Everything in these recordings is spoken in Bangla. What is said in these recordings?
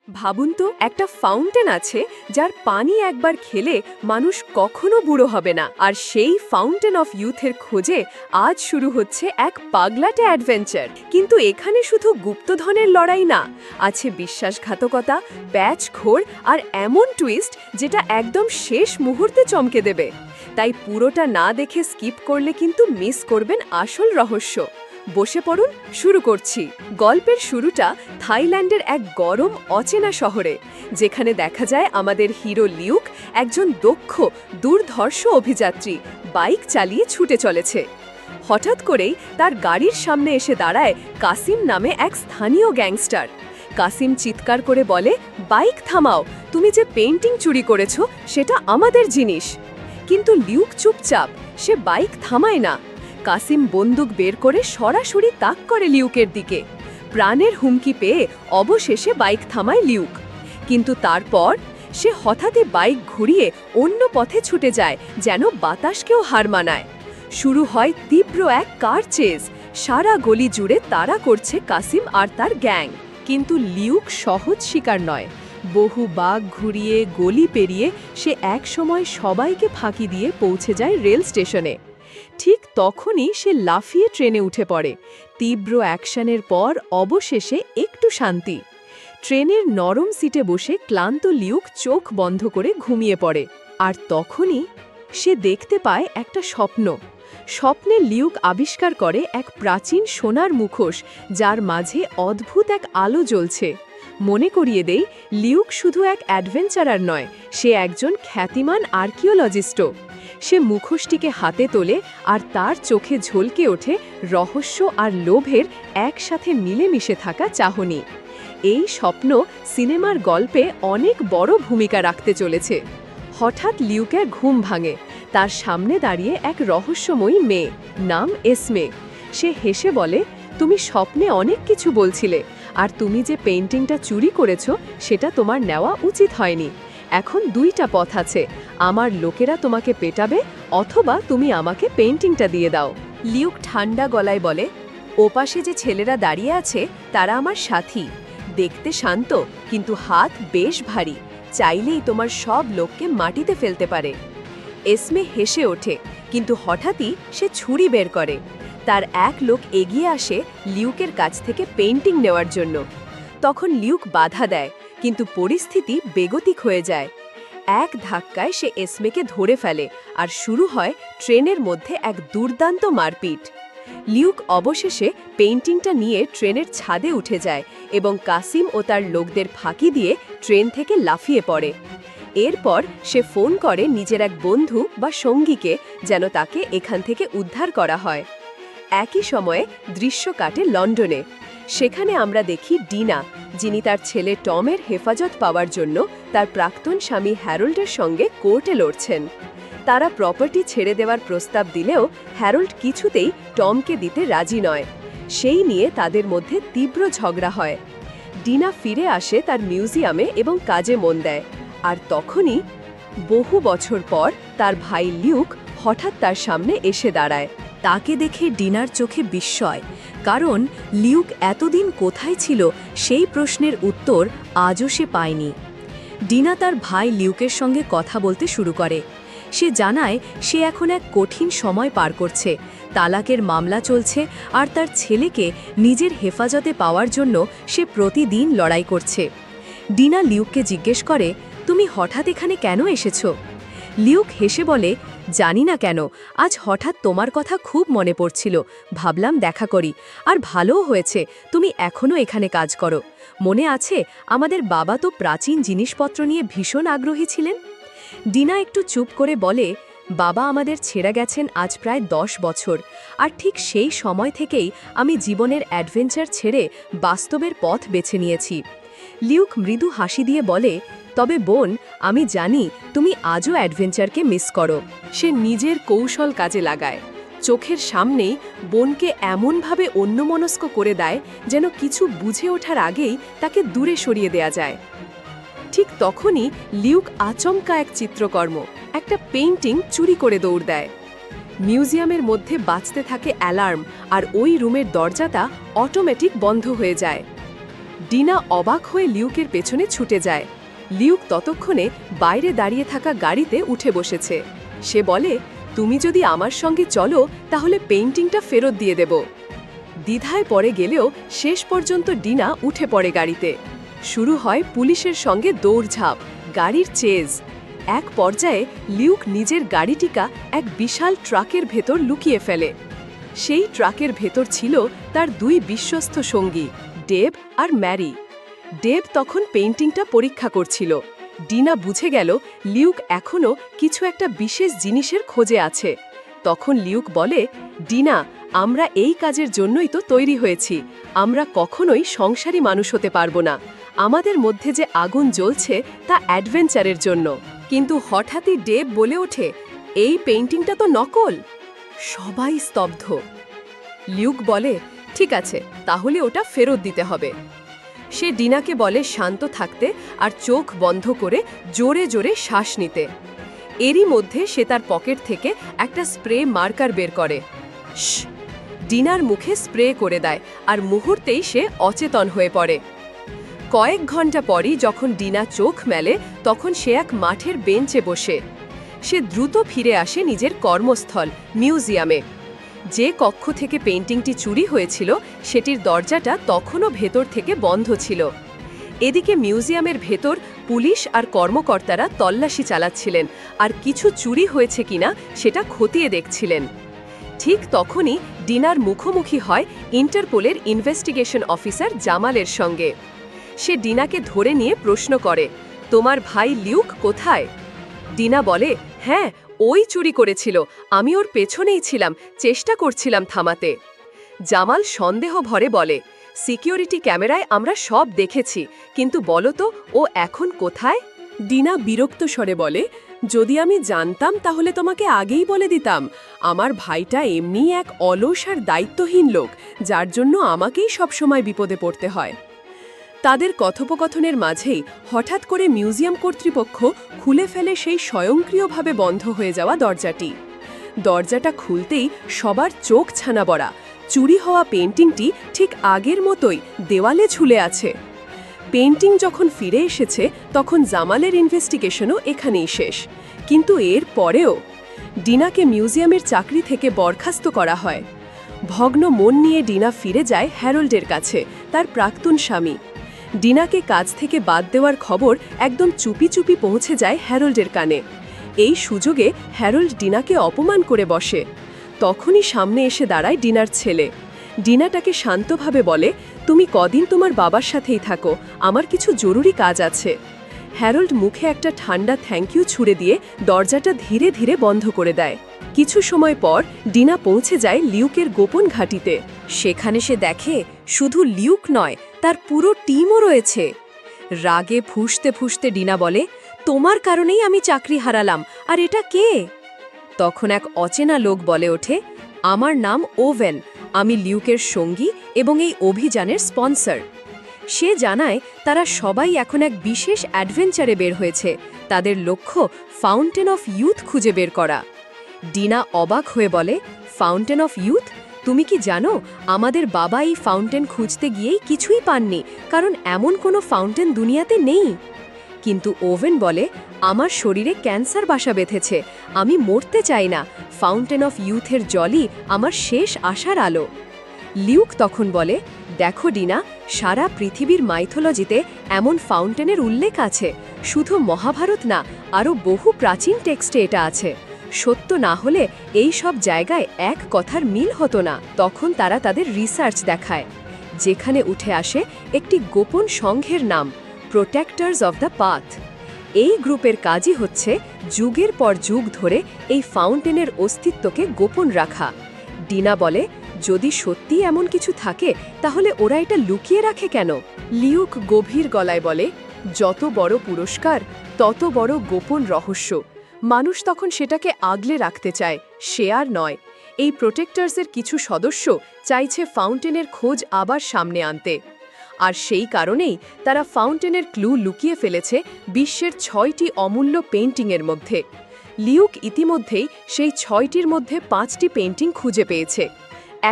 ভাবুন তো, একটা ফাউন্টেন আছে যার পানি একবার খেলে মানুষ কখনো বুড়ো হবে না। আর সেই ফাউন্টেন অফ ইউথের খোঁজে আজ শুরু হচ্ছে এক পাগলাটে অ্যাডভেঞ্চার। কিন্তু এখানে শুধু গুপ্তধনের লড়াই না, আছে বিশ্বাসঘাতকতা, প্যাচখোর আর এমন টুইস্ট যেটা একদম শেষ মুহূর্তে চমকে দেবে। তাই পুরোটা না দেখে স্কিপ করলে কিন্তু মিস করবেন আসল রহস্য। বসে পড়ুন, শুরু করছি। গল্পের শুরুটা থাইল্যান্ডের এক গরম অচেনা শহরে, যেখানে দেখা যায় আমাদের হিরো লিউক একজন দক্ষ দুর্ধর্ষ অভিযাত্রী বাইক চালিয়ে ছুটে চলেছে। হঠাৎ করেই তার গাড়ির সামনে এসে দাঁড়ায় কাসিম নামে এক স্থানীয় গ্যাংস্টার। কাসিম চিৎকার করে বলে, বাইক থামাও, তুমি যে পেইন্টিং চুরি করেছো সেটা আমাদের জিনিস। কিন্তু লিউক চুপচাপ, সে বাইক থামায় না। কাসিম বন্দুক বের করে সরাসরি তাক করে লিউকের দিকে। প্রাণের হুমকি পেয়ে অবশেষে বাইক থামায় লিউক। কিন্তু তারপর সে হঠাৎই বাইক ঘুরিয়ে অন্য পথে ছুটে যায়, যেন বাতাসকেও হার মানায়। শুরু হয় তীব্র এক কার চেজ। সারা গলি জুড়ে তাড়া করছে কাসিম আর তার গ্যাং। কিন্তু লিউক সহজ শিকার নয়। বহু বাঘ ঘুরিয়ে গলি পেরিয়ে সে একসময় সবাইকে ফাঁকি দিয়ে পৌঁছে যায় রেল স্টেশনে। ঠিক তখনই সে লাফিয়ে ট্রেনে উঠে পড়ে। তীব্র অ্যাকশনের পর অবশেষে একটু শান্তি। ট্রেনের নরম সিটে বসে ক্লান্ত লিউক চোখ বন্ধ করে ঘুমিয়ে পড়ে। আর তখনই সে দেখতে পায় একটা স্বপ্ন। স্বপ্নে লিউক আবিষ্কার করে এক প্রাচীন সোনার মুখোশ, যার মাঝে অদ্ভুত এক আলো জ্বলছে। মনে করিয়ে দেই, লিউক শুধু এক অ্যাডভেঞ্চারার নয়, সে একজন খ্যাতিমান আর্কিওলজিস্টও। সে মুখোশটিকে হাতে তোলে আর তার চোখে ঝলকে ওঠে রহস্য আর লোভের একসাথে মিলেমিশে থাকা চাহনি। এই স্বপ্ন সিনেমার গল্পে অনেক বড় ভূমিকা রাখতে চলেছে। হঠাৎ লিউকের ঘুম ভাঙে। তার সামনে দাঁড়িয়ে এক রহস্যময়ী মেয়ে, নাম এসমে। সে হেসে বলে, তুমি স্বপ্নে অনেক কিছু বলছিলে, আর তুমি যে পেইন্টিংটা চুরি করেছো সেটা তোমার নেওয়া উচিত হয়নি। এখন দুইটা পথ আছে, আমার লোকেরা তোমাকে পেটাবে, অথবা তুমি আমাকে পেইন্টিংটা দিয়ে দাও। লিউক ঠান্ডা গলায় বলে, ওপাশে যে ছেলেরা দাঁড়িয়ে আছে তারা আমার সাথী। দেখতে শান্ত, কিন্তু হাত বেশ ভারী, চাইলেই তোমার সব লোককে মাটিতে ফেলতে পারে। এসমে হেসে ওঠে, কিন্তু হঠাৎই সে ছুরি বের করে। তার এক লোক এগিয়ে আসে লিউকের কাছ থেকে পেইন্টিং নেওয়ার জন্য। তখন লিউক বাধা দেয়, কিন্তু পরিস্থিতি বেগতিক হয়ে যায়। এক ধাক্কায় সে এসমেকে ধরে ফেলে, আর শুরু হয় ট্রেনের মধ্যে এক দুর্দান্ত মারপিট। লিউক অবশেষে পেইন্টিংটা নিয়ে ট্রেনের ছাদে উঠে যায় এবং কাসিম ও তার লোকদের ফাঁকি দিয়ে ট্রেন থেকে লাফিয়ে পড়ে। এরপর সে ফোন করে নিজের এক বন্ধু বা সঙ্গীকে, যেন তাকে এখান থেকে উদ্ধার করা হয়। একই সময়ে দৃশ্য কাটে লন্ডনে। সেখানে আমরা দেখি ডিনা, যিনি তার ছেলে টমের হেফাজত পাওয়ার জন্য তার প্রাক্তন স্বামী হ্যারোল্ডের সঙ্গে কোর্টে লড়ছেন। তারা প্রপার্টি ছেড়ে দেওয়ার প্রস্তাব দিলেও হ্যারোল্ড কিছুতেই টমকে দিতে রাজি নয়। সেই নিয়ে তাদের মধ্যে তীব্র ঝগড়া হয়। ডিনা ফিরে আসে তার মিউজিয়ামে এবং কাজে মন দেয়। আর তখনই বহু বছর পর তার ভাই লিউক হঠাৎ তার সামনে এসে দাঁড়ায়। তাকে দেখে ডিনার চোখে বিস্ময়, কারণ লিউক এতদিন কোথায় ছিল সেই প্রশ্নের উত্তর আজও সে পায়নি। ডিনা তার ভাই লিউকের সঙ্গে কথা বলতে শুরু করে। সে জানায় সে এখন এক কঠিন সময় পার করছে। তালাকের মামলা চলছে, আর তার ছেলেকে নিজের হেফাজতে পাওয়ার জন্য সে প্রতিদিন লড়াই করছে। ডিনা লিউককে জিজ্ঞেস করে, তুমি হঠাৎ এখানে কেন এসেছো? লিউক হেসে বলে, জানি না কেন, আজ হঠাৎ তোমার কথা খুব মনে পড়ছিল, ভাবলাম দেখা করি। আর ভালোও হয়েছে তুমি এখনও এখানে কাজ করো। মনে আছে আমাদের বাবা তো প্রাচীন জিনিসপত্র নিয়ে ভীষণ আগ্রহী ছিলেন? ডিনা একটু চুপ করে বলে, বাবা আমাদের ছেড়ে গেছেন আজ প্রায় 10 বছর, আর ঠিক সেই সময় থেকেই আমি জীবনের অ্যাডভেঞ্চার ছেড়ে বাস্তবের পথ বেছে নিয়েছি। লিউক মৃদু হাসি দিয়ে বলে, তবে বোন, আমি জানি তুমি আজও অ্যাডভেঞ্চারকে মিস করো। সে নিজের কৌশল কাজে লাগায়। চোখের সামনেই বোনকে এমনভাবে অন্যমনস্ক করে দেয় যেন কিছু বুঝে ওঠার আগেই তাকে দূরে সরিয়ে দেয়া যায়। ঠিক তখনই লিউক আচমকা এক চিত্রকর্ম, একটা পেইন্টিং চুরি করে দৌড় দেয়। মিউজিয়ামের মধ্যে বাজতে থাকে অ্যালার্ম, আর ওই রুমের দরজাটা অটোমেটিক বন্ধ হয়ে যায়। ডিনা অবাক হয়ে লিউকের পেছনে ছুটে যায়। লিউক ততক্ষণে বাইরে দাঁড়িয়ে থাকা গাড়িতে উঠে বসেছে। সে বলে, তুমি যদি আমার সঙ্গে চলো তাহলে পেইন্টিংটা ফেরত দিয়ে দেব। দ্বিধায় পড়ে গেলেও শেষ পর্যন্ত ডিনা উঠে পড়ে গাড়িতে। শুরু হয় পুলিশের সঙ্গে দৌড়ঝাঁপ, গাড়ির চেজ। এক পর্যায়ে লিউক নিজের গাড়িটিকা এক বিশাল ট্রাকের ভেতর লুকিয়ে ফেলে। সেই ট্রাকের ভেতর ছিল তার দুই বিশ্বস্ত সঙ্গী, ডেভ আর ম্যারি। ডেভ তখন পেইন্টিংটা পরীক্ষা করছিল। ডিনা বুঝে গেল লিউক এখনও কিছু একটা বিশেষ জিনিসের খোঁজে আছে। তখন লিউক বলে, ডিনা, আমরা এই কাজের জন্যই তো তৈরি হয়েছি। আমরা কখনোই সংসারী মানুষ হতে পারবো না। আমাদের মধ্যে যে আগুন জ্বলছে তা অ্যাডভেঞ্চারের জন্য। কিন্তু হঠাৎই ডেভ বলে ওঠে, এই পেইন্টিংটা তো নকল। সবাই স্তব্ধ। লিউক বলে, ঠিক আছে, তাহলে ওটা ফেরত দিতে হবে। সে ডিনাকে বলে শান্ত থাকতে আর চোখ বন্ধ করে জোরে জোরে শ্বাস নিতে। এরই মধ্যে সে তার পকেট থেকে একটা স্প্রে মার্কার বের করে। ডিনার মুখে স্প্রে করে দেয় আর মুহূর্তেই সে অচেতন হয়ে পড়ে। কয়েক ঘন্টা পরই যখন ডিনা চোখ মেলে তখন সে এক মাঠের বেঞ্চে বসে। সে দ্রুত ফিরে আসে নিজের কর্মস্থল মিউজিয়ামে। যে কক্ষ থেকে পেইন্টিংটি চুরি হয়েছিল সেটির দরজাটা তখনও ভেতর থেকে বন্ধ ছিল। এদিকে মিউজিয়ামের ভেতর পুলিশ আর কর্মকর্তারা তল্লাশি চালাচ্ছিলেন আর কিছু চুরি হয়েছে কিনা সেটা খতিয়ে দেখছিলেন। ঠিক তখনই ডিনার মুখোমুখি হয় ইন্টারপোলের ইনভেস্টিগেশন অফিসার জামালের সঙ্গে। সে ডিনাকে ধরে নিয়ে প্রশ্ন করে, তোমার ভাই লিউক কোথায়? ডিনা বলে, হ্যাঁ, ওই চুরি করেছিল। আমি ওর পেছনেই ছিলাম, চেষ্টা করছিলাম থামাতে। জামাল সন্দেহ ভরে বলে, সিকিউরিটি ক্যামেরায় আমরা সব দেখেছি, কিন্তু বলো তো ও এখন কোথায়? ডিনা বিরক্ত স্বরে বলে, যদি আমি জানতাম তাহলে তোমাকে আগেই বলে দিতাম। আমার ভাইটা এমনিই এক অলস আর দায়িত্বহীন লোক, যার জন্য আমাকেই সবসময় বিপদে পড়তে হয়। তাদের কথোপকথনের মাঝেই হঠাৎ করে মিউজিয়াম কর্তৃপক্ষ খুলে ফেলে সেই স্বয়ংক্রিয়ভাবে বন্ধ হয়ে যাওয়া দরজাটি। দরজাটা খুলতেই সবার চোখ ছানা বড়া। চুরি হওয়া পেইন্টিংটি ঠিক আগের মতোই দেওয়ালে ঝুলে আছে। পেইন্টিং যখন ফিরে এসেছে তখন জামালের ইনভেস্টিগেশনও এখানেই শেষ। কিন্তু এর পরেও ডিনাকে মিউজিয়ামের চাকরি থেকে বরখাস্ত করা হয়। ভগ্ন মন নিয়ে ডিনা ফিরে যায় হ্যারল্ডের কাছে, তার প্রাক্তন স্বামী। ডিনাকে কাজ থেকে বাদ দেওয়ার খবর একদম চুপি চুপি পৌঁছে যায় হ্যারল্ডের কানে। এই সুযোগে হ্যারল্ড ডিনাকে অপমান করে বসে। তখনই সামনে এসে দাঁড়ায় ডিনার ছেলে। ডিনা তাকে শান্তভাবে বলে, তুমি কদিন তোমার বাবার সাথেই থাকো, আমার কিছু জরুরি কাজ আছে। হ্যারল্ড মুখে একটা ঠান্ডা থ্যাংক ইউ ছুড়ে দিয়ে দরজাটা ধীরে ধীরে বন্ধ করে দেয়। কিছু সময় পর ডিনা পৌঁছে যায় লিউকের গোপন ঘাঁটিতে। সেখানে সে দেখে শুধু লিউক নয়, তার পুরো টিমও রয়েছে। রাগে ফুঁসতে ফুঁসতে ডিনা বলে, তোমার কারণেই আমি চাকরি হারালাম, আর এটা কে? তখন এক অচেনা লোক বলে ওঠে, আমার নাম ওভেন, আমি লিউকের সঙ্গী এবং এই অভিযানের স্পন্সর। সে জানায় তারা সবাই এখন এক বিশেষ অ্যাডভেঞ্চারে বের হয়েছে। তাদের লক্ষ্য ফাউন্টেন অফ ইউথ খুঁজে বের করা। ডিনা অবাক হয়ে বলে, ফাউন্টেন অফ ইউথ? তুমি কি জানো আমাদের বাবা এই ফাউন্টেন খুঁজতে গিয়েই কিছুই পাননি, কারণ এমন কোনো ফাউন্টেন দুনিয়াতে নেই। কিন্তু ওভেন বলে, আমার শরীরে ক্যান্সার বাসা বেঁধেছে, আমি মরতে চাই না। ফাউন্টেন অফ ইউথের জলই আমার শেষ আশার আলো। লিউক তখন বলে, দেখো ডিনা, সারা পৃথিবীর মাইথোলজিতে এমন ফাউন্টেনের উল্লেখ আছে। শুধু মহাভারত না, আরও বহু প্রাচীন টেক্সটে এটা আছে। সত্য না হলে এই সব জায়গায় এক কথার মিল হতো না। তখন তারা তাদের রিসার্চ দেখায়, যেখানে উঠে আসে একটি গোপন সংঘের নাম, প্রোটেক্টর্স অফ দ্য পাথ। এই গ্রুপের কাজই হচ্ছে যুগের পর যুগ ধরে এই ফাউন্টেনের অস্তিত্বকে গোপন রাখা। ডিনা বলে, যদি সত্যি এমন কিছু থাকে তাহলে ওরা এটা লুকিয়ে রাখে কেন? লিউক গভীর গলায় বলে, যত বড় পুরস্কার তত বড় গোপন রহস্য। মানুষ তখন সেটাকে আগলে রাখতে চায়, সে আর নয়। এই প্রোটেক্টর্সের কিছু সদস্য চাইছে ফাউন্টেনের খোঁজ আবার সামনে আনতে। আর সেই কারণেই তারা ফাউন্টেনের ক্লু লুকিয়ে ফেলেছে বিশ্বের 6টি অমূল্য পেইন্টিংয়ের মধ্যে। লিউক ইতিমধ্যেই সেই 6টির মধ্যে 5টি পেইন্টিং খুঁজে পেয়েছে।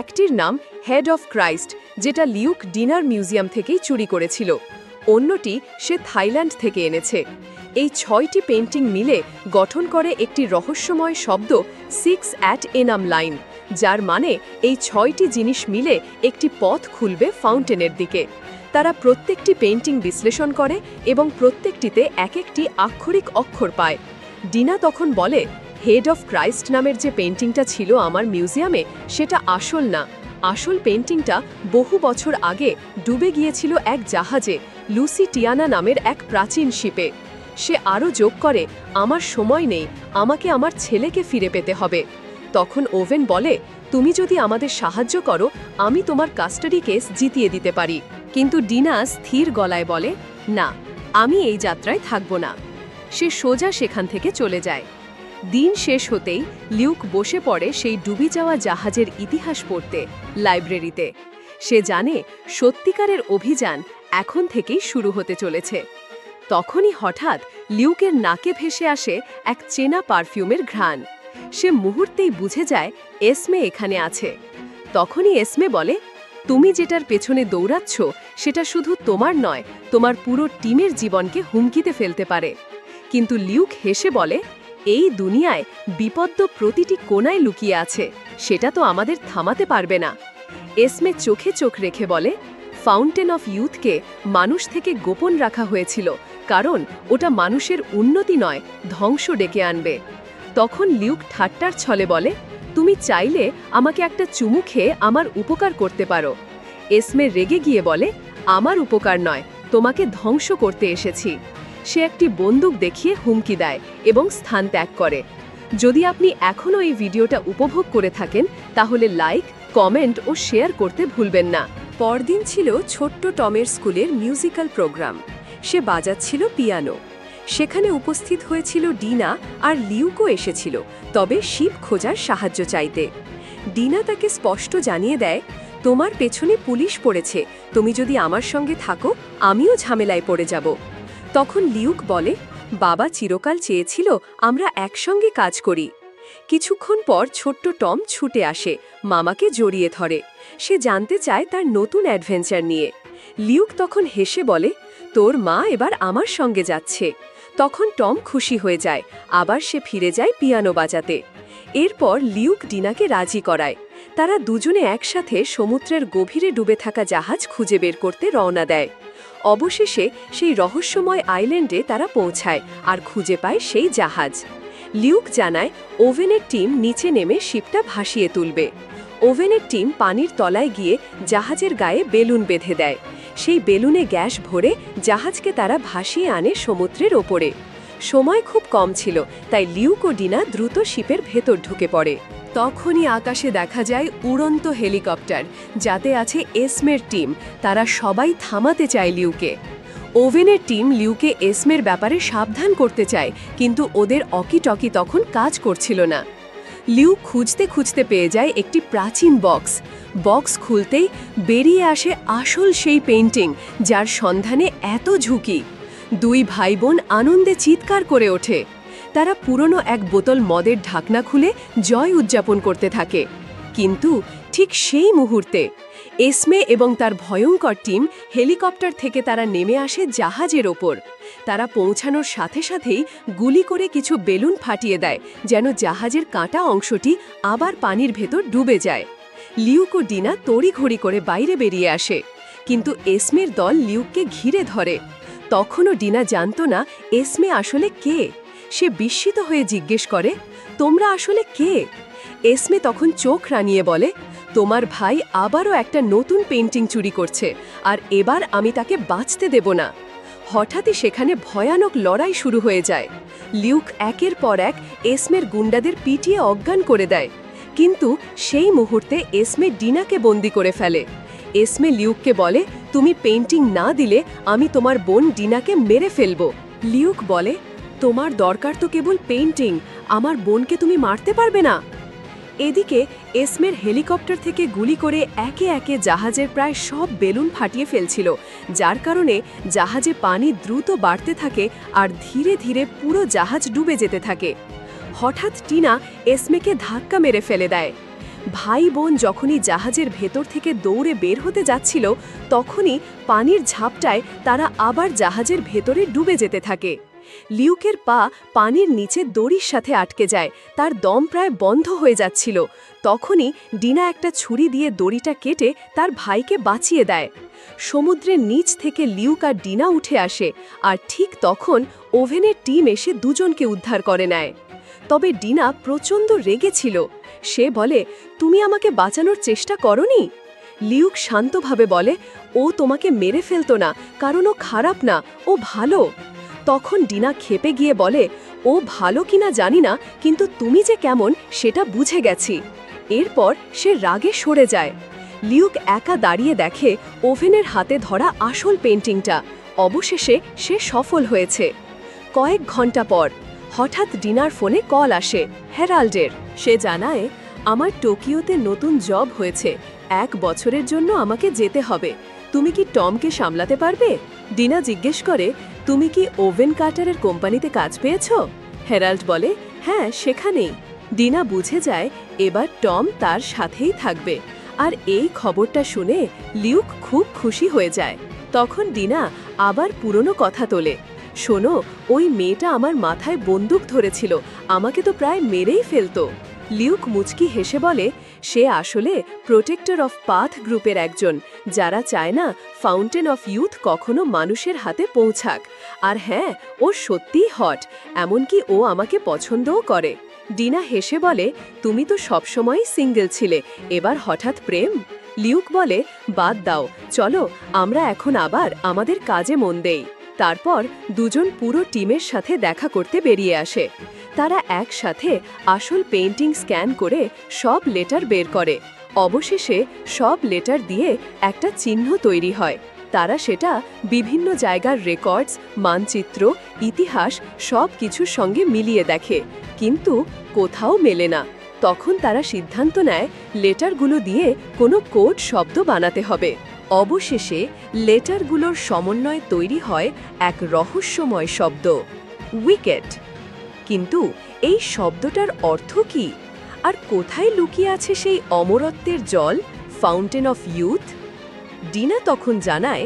একটির নাম হেড অফ ক্রাইস্ট, যেটা লিউক ডিনার মিউজিয়াম থেকেই চুরি করেছিল। অন্যটি সে থাইল্যান্ড থেকে এনেছে। এই 6টি পেন্টিং মিলে গঠন করে একটি রহস্যময় শব্দ 6 লাইন, যার মানে এই 6টি জিনিস মিলে একটি পথ খুলবে ফাউন্টেনের দিকে। তারা প্রত্যেকটি পেন্টিং বিশ্লেষণ করে এবং প্রত্যেকটিতে এক একটি আক্ষরিক অক্ষর পায়। ডিনা তখন বলে, হেড অফ ক্রাইস্ট নামের যে পেন্টিংটা ছিল আমার মিউজিয়ামে, সেটা আসল না। আসল পেন্টিংটা বহু বছর আগে ডুবে গিয়েছিল এক জাহাজে, লুসিটিয়ানা নামের এক প্রাচীন শিপে। সে আরও যোগ করে, আমার সময় নেই, আমাকে আমার ছেলেকে ফিরে পেতে হবে। তখন ওভেন বলে, তুমি যদি আমাদের সাহায্য করো, আমি তোমার কাস্টাডি কেস জিতিয়ে দিতে পারি। কিন্তু ডিনা স্থির গলায় বলে, না, আমি এই যাত্রায় থাকব না। সে সোজা সেখান থেকে চলে যায়। দিন শেষ হতেই লিউক বসে পড়ে সেই ডুবে যাওয়া জাহাজের ইতিহাস পড়তে লাইব্রেরিতে। সে জানে সত্যিকারের অভিযান এখন থেকেই শুরু হতে চলেছে। তখনই হঠাৎ লিউকের নাকে ভেসে আসে এক চেনা পারফিউমের ঘ্রাণ। সে মুহূর্তেই বুঝে যায় এসমে এখানে আছে। তখনই এসমে বলে, তুমি যেটার পেছনে দৌড়াচ্ছ সেটা শুধু তোমার নয়, তোমার পুরো টিমের জীবনকে হুমকিতে ফেলতে পারে। কিন্তু লিউক হেসে বলে, এই দুনিয়ায় বিপদ তো প্রতিটি কোণায় লুকিয়ে আছে, সেটা তো আমাদের থামাতে পারবে না। এসমে চোখে চোখ রেখে বলে, ফাউন্টেন অফ ইউথকে মানুষ থেকে গোপন রাখা হয়েছিল, কারণ ওটা মানুষের উন্নতি নয়, ধ্বংস ডেকে আনবে। তখন লিউক ঠাট্টার ছলে বলে, তুমি চাইলে আমাকে একটা চুমু খেয়ে আমার উপকার করতে পারো। এসমে রেগে গিয়ে বলে, আমার উপকার নয়, তোমাকে ধ্বংস করতে এসেছি। সে একটি বন্দুক দেখিয়ে হুমকি দেয় এবং স্থান ত্যাগ করে। যদি আপনি এখনও এই ভিডিওটা উপভোগ করে থাকেন, তাহলে লাইক, কমেন্ট ও শেয়ার করতে ভুলবেন না। পরদিন ছিল ছোট্ট টমের স্কুলের মিউজিক্যাল প্রোগ্রাম। সে বাজাচ্ছিল পিয়ানো। সেখানে উপস্থিত হয়েছিল ডিনা, আর লিউকও এসেছিল, তবে শিপ খোঁজার সাহায্য চাইতে। ডিনা তাকে স্পষ্ট জানিয়ে দেয়, তোমার পেছনে পুলিশ পড়েছে, তুমি যদি আমার সঙ্গে থাকো আমিও ঝামেলায় পড়ে যাব। তখন লিউক বলে, বাবা চিরকাল চেয়েছিল আমরা একসঙ্গে কাজ করি। কিছুক্ষণ পর ছোট্ট টম ছুটে আসে, মামাকে জড়িয়ে ধরে। সে জানতে চায় তার নতুন অ্যাডভেঞ্চার নিয়ে। লিউক তখন হেসে বলে, তোর মা এবার আমার সঙ্গে যাচ্ছে। তখন টম খুশি হয়ে যায়, আবার সে ফিরে যায় পিয়ানো বাজাতে। এরপর লিউক ডিনাকে রাজি করায়। তারা দুজনে একসাথে সমুদ্রের গভীরে ডুবে থাকা জাহাজ খুঁজে বের করতে রওনা দেয়। অবশেষে সেই রহস্যময় আইল্যান্ডে তারা পৌঁছায় আর খুঁজে পায় সেই জাহাজ। লিউক জানায় ওভেনের টিম নিচে নেমে শিপটা ভাসিয়ে তুলবে। ওভেনের টিম পানির তলায় গিয়ে জাহাজের গায়ে বেলুন বেঁধে দেয়। সেই বেলুনে গ্যাস ভরে জাহাজকে তারা ভাসিয়ে আনে সমুদ্রের ওপরে। সময় খুব কম ছিল, তাই লিউক ও ডিনা দ্রুত শিপের ভেতর ঢুকে পড়ে। তখনই আকাশে দেখা যায় উড়ন্ত হেলিকপ্টার, যাতে আছে এসমের টিম। তারা সবাই থামাতে চায় লিউকে। ওভেনের টিম লিউকে এসমের ব্যাপারে সাবধান করতে চায়, কিন্তু ওদের অকিটকি তখন কাজ করছিল না। লিউক খুঁজতে খুঁজতে পেয়ে যায় একটি প্রাচীন বক্স। বক্স খুলতেই বেরিয়ে আসে আসল সেই পেইন্টিং, যার সন্ধানে এত ঝুঁকি। দুই ভাই বোন আনন্দে চিৎকার করে ওঠে। তারা পুরনো এক বোতল মদের ঢাকনা খুলে জয় উদযাপন করতে থাকে। কিন্তু ঠিক সেই মুহূর্তে এসমে এবং তার ভয়ঙ্কর টিম হেলিকপ্টার থেকে তারা নেমে আসে জাহাজের ওপর। তারা পৌঁছানোর সাথে সাথেই গুলি করে কিছু বেলুন ফাটিয়ে দেয়, যেন জাহাজের কাঁটা অংশটি আবার পানির ভেতর ডুবে যায়। লিউক ও ডিনা তড়িঘড়ি করে বাইরে বেরিয়ে আসে, কিন্তু এসমের দল লিউককে ঘিরে ধরে। তখনও ডিনা জানত না এসমে আসলে কে। সে বিস্মিত হয়ে জিজ্ঞেস করে, তোমরা আসলে কে? এসমে তখন চোখ রাঙিয়ে বলে, তোমার ভাই আবারও একটা নতুন পেইন্টিং চুরি করছে, আর এবার আমি তাকে বাঁচতে দেব না। হঠাৎই সেখানে ভয়ানক লড়াই শুরু হয়ে যায়। লিউক একের পর এক এসমের গুন্ডাদের পিটিয়ে অজ্ঞান করে দেয়, কিন্তু সেই মুহূর্তে এসমে ডিনাকে বন্দি করে ফেলে। এসমে লিউককে বলে, তুমি পেইন্টিং না দিলে আমি তোমার বোন ডিনাকে মেরে ফেলব। লিউক বলে, তোমার দরকার তো কেবল পেইন্টিং, আমার বোনকে তুমি মারতে পারবে না। এদিকে এসমের হেলিকপ্টার থেকে গুলি করে একে একে জাহাজের প্রায় সব বেলুন ফাটিয়ে ফেলছিল, যার কারণে জাহাজে পানি দ্রুত বাড়তে থাকে আর ধীরে ধীরে পুরো জাহাজ ডুবে যেতে থাকে। হঠাৎ টিনা এসমেকে ধাক্কা মেরে ফেলে দেয়। ভাই বোন যখনই জাহাজের ভেতর থেকে দৌড়ে বের হতে যাচ্ছিল তখনই পানির ঝাপটায় তারা আবার জাহাজের ভেতরে ডুবে যেতে থাকে। লিউকের পা পানির নিচে দড়ির সাথে আটকে যায়, তার দম প্রায় বন্ধ হয়ে যাচ্ছিল। তখনই ডিনা একটা ছুরি দিয়ে দড়িটা কেটে তার ভাইকে বাঁচিয়ে দেয়। সমুদ্রের নিচ থেকে লিউক আর ডিনা উঠে আসে, আর ঠিক তখন ওভেনের টিম এসে দুজনকে উদ্ধার করে নেয়। তবে ডিনা প্রচণ্ড রেগেছিল। সে বলে, তুমি আমাকে বাঁচানোর চেষ্টা করনি? লিউক শান্তভাবে বলে, ও তোমাকে মেরে ফেলতো না, কারণ ও খারাপ না, ও ভালো। তখন ডিনা ক্ষেপে গিয়ে বলে, ও ভালো কিনা জানি না, কিন্তু তুমি যে কেমন সেটা বুঝে গেছি। এরপর সে রাগে সরে যায়। লিউক একা দাঁড়িয়ে দেখে ওভেনের হাতে ধরা আসল পেন্টিংটা। অবশেষে সে সফল হয়েছে। কয়েক ঘন্টা পর হঠাৎ ডিনার ফোনে কল আসে হেরাল্ডের। সে জানায়, আমার টোকিওতে নতুন জব হয়েছে, 1 বছরের জন্য আমাকে যেতে হবে। তুমি কি টমকে সামলাতে পারবে? ডিনা জিজ্ঞেস করে, তুমি কি ওভেন কাটারের কোম্পানিতে কাজ পেয়েছ? হেরাল্ড বলে, হ্যাঁ, সেখানেই। ডিনা বুঝে যায় এবার টম তার সাথেই থাকবে। আর এই খবরটা শুনে লিউক খুব খুশি হয়ে যায়। তখন ডিনা আবার পুরনো কথা তোলে, শোনো, ওই মেয়েটা আমার মাথায় বন্দুক ধরেছিল, আমাকে তো প্রায় মেরেই ফেলতো। লিউক মুচকি হেসে বলে, সে আসলে প্রোটেক্টর অফ পাথ গ্রুপের একজন, যারা চায় না ফাউন্টেন অফ ইউথ কখনো মানুষের হাতে পৌঁছাক। আর হ্যাঁ, ও সত্যিই হট, এমনকি ও আমাকে পছন্দও করে। ডিনা হেসে বলে, তুমি তো সবসময়ই সিঙ্গেল ছিলে, এবার হঠাৎ প্রেম? লিউক বলে, বাদ দাও, চলো আমরা এখন আবার আমাদের কাজে মন দেই। তারপর দুজন পুরো টিমের সাথে দেখা করতে বেরিয়ে আসে। তারা একসাথে আসল পেইন্টিং স্ক্যান করে সব লেটার বের করে। অবশেষে সব লেটার দিয়ে একটা চিহ্ন তৈরি হয়। তারা সেটা বিভিন্ন জায়গার রেকর্ডস, মানচিত্র, ইতিহাস সব কিছুর সঙ্গে মিলিয়ে দেখে, কিন্তু কোথাও মেলে না। তখন তারা সিদ্ধান্ত নেয় লেটারগুলো দিয়ে কোনো কোড শব্দ বানাতে হবে। অবশেষে লেটারগুলোর সমন্বয়ে তৈরি হয় এক রহস্যময় শব্দ, উইকেট। কিন্তু এই শব্দটার অর্থ কি? আর কোথায় লুকিয়ে আছে সেই অমরত্বের জল, ফাউন্টেন অফ ইউথ? ডিনা তখন জানায়,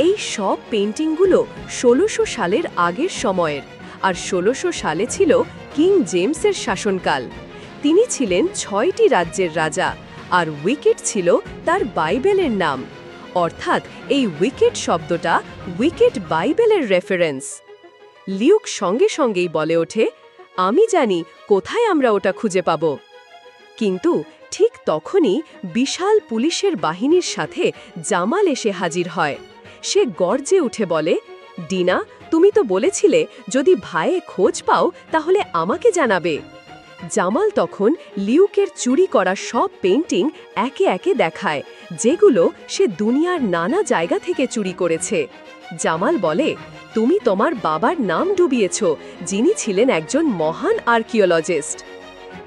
এই সব পেইন্টিংগুলো ১৬০০ সালের আগের সময়ের, আর ১৬০০ সালে ছিল কিং জেমসের শাসনকাল। তিনি ছিলেন ৬টি রাজ্যের রাজা, আর উইকেট ছিল তার বাইবেলের নাম। অর্থাৎ এই উইকেট শব্দটা উইকেট বাইবেলের রেফারেন্স। লিউক সঙ্গে সঙ্গেই বলে ওঠে, আমি জানি কোথায় আমরা ওটা খুঁজে পাব। কিন্তু ঠিক তখনই বিশাল পুলিশের বাহিনীর সাথে জামাল এসে হাজির হয়। সে গর্জে উঠে বলে, ডিনা, তুমি তো বলেছিলে যদি ভাইয়ে খোঁজ পাও তাহলে আমাকে জানাবে। জামাল তখন লিউকের চুরি করা সব পেইন্টিং একে একে দেখায়, যেগুলো সে দুনিয়ার নানা জায়গা থেকে চুরি করেছে। জামাল বলে, তুমি তোমার বাবার নাম ডুবিয়েছ, যিনি ছিলেন একজন মহান আর্কিওলজিস্ট।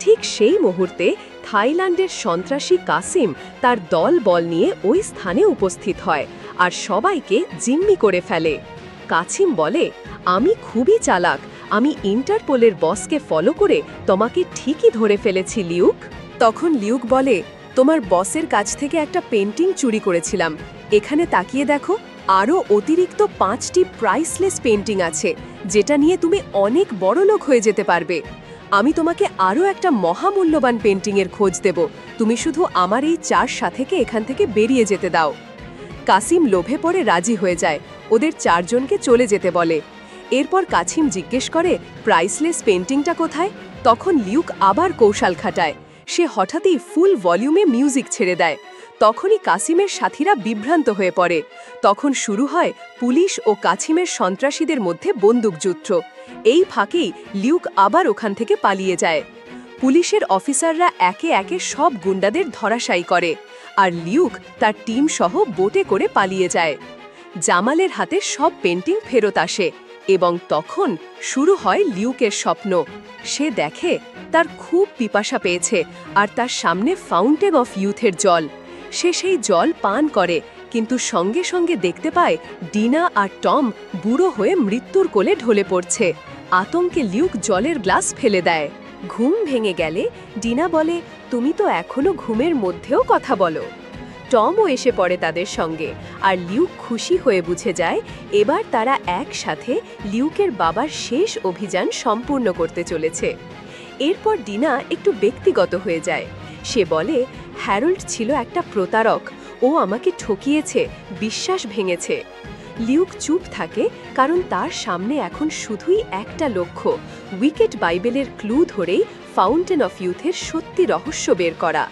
ঠিক সেই মুহূর্তে থাইল্যান্ডের সন্ত্রাসী কাসিম তার দল বল নিয়ে ওই স্থানে উপস্থিত হয়, আর সবাইকে জিম্মি করে ফেলে। কাসিম বলে, আমি খুবই চালাক, আমি ইন্টারপোলের বসকে ফলো করে তোমাকে ঠিকই ধরে ফেলেছি লিউক। তখন লিউক বলে, তোমার বসের কাছ থেকে একটা পেন্টিং চুরি করেছিলাম, এখানে তাকিয়ে দেখো, আরও অতিরিক্ত 5টি প্রাইসলেস পেন্টিং আছে, যেটা নিয়ে তুমি অনেক বড়লোক হয়ে যেতে পারবে। আমি তোমাকে আরও একটা মহামূল্যবান পেন্টিংয়ের খোঁজ দেব, তুমি শুধু আমার এই 4 সাথীকে এখান থেকে বেরিয়ে যেতে দাও। কাসিম লোভে পড়ে রাজি হয়ে যায়, ওদের 4 জনকে চলে যেতে বলে। এরপর কাসিম জিজ্ঞেস করে, প্রাইসলেস পেন্টিংটা কোথায়? তখন লিউক আবার কৌশল খাটায়, সে হঠাৎই ফুল ভলিউমে মিউজিক ছেড়ে দেয়। তখনই কাসিমের সাথীরা বিভ্রান্ত হয়ে পড়ে। তখন শুরু হয় পুলিশ ও কাসিমের সন্ত্রাসীদের মধ্যে বন্দুকযুদ্ধ। এই ফাঁকেই লিউক আবার ওখান থেকে পালিয়ে যায়। পুলিশের অফিসাররা একে একে সব গুন্ডাদের ধরাশায়ী করে, আর লিউক তার টিম সহ বোটে করে পালিয়ে যায়। জামালের হাতে সব পেন্টিং ফেরত আসে, এবং তখন শুরু হয় লিউকের স্বপ্ন। সে দেখে তার খুব পিপাসা পেয়েছে, আর তার সামনে ফাউন্টেন অফ ইউথের জল। সে সেই জল পান করে, কিন্তু সঙ্গে সঙ্গে দেখতে পায় ডিনা আর টম বুড়ো হয়ে মৃত্যুর কোলে ঢলে পড়ছে। আতঙ্কে লিউক জলের গ্লাস ফেলে দেয়। ঘুম ভেঙে গেলে ডিনা বলে, তুমি তো এখনো ঘুমের মধ্যেও কথা বলো। টমও এসে পড়ে তাদের সঙ্গে, আর লিউক খুশি হয়ে বুঝে যায় এবার তারা একসাথে লিউকের বাবার শেষ অভিযান সম্পূর্ণ করতে চলেছে। এরপর ডিনা একটু ব্যক্তিগত হয়ে যায়। সে বলে, হ্যারল্ড ছিল একটা প্রতারক, ও আমাকে ঠকিয়েছে, বিশ্বাস ভেঙেছে। লিউক চুপ থাকে, কারণ তার সামনে এখন শুধুই একটা লক্ষ্য, উইকেট বাইবেলের ক্লু ধরেই ফাউন্টেন অফ ইউথের সত্যি রহস্য বের করা।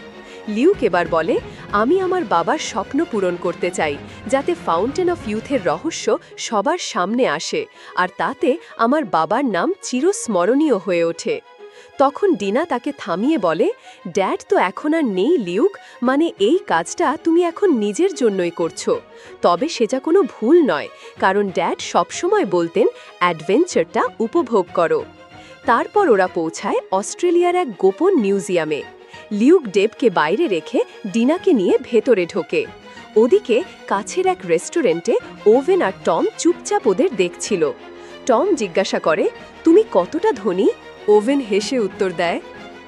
লিউক এবার বলে, আমি আমার বাবার স্বপ্ন পূরণ করতে চাই, যাতে ফাউন্টেন অফ ইউথের রহস্য সবার সামনে আসে, আর তাতে আমার বাবার নাম চিরস্মরণীয় হয়ে ওঠে। তখন ডিনা তাকে থামিয়ে বলে, ড্যাড তো এখন আর নেই লিউক, মানে এই কাজটা তুমি এখন নিজের জন্যই করছো। তবে সেটা কোনো ভুল নয়, কারণ ড্যাড সবসময় বলতেন অ্যাডভেঞ্চারটা উপভোগ করো। তারপর ওরা পৌঁছায় অস্ট্রেলিয়ার এক গোপন মিউজিয়ামে। লিউক ডেবকে বাইরে রেখে ডিনাকে নিয়ে ভেতরে ঢোকে। ওদিকে কাছের এক রেস্টুরেন্টে ওভেন আর টম চুপচাপ ওদের দেখছিল। টম জিজ্ঞাসা করে, তুমি কতটা ধনী? ওভেন হেসে উত্তর দেয়,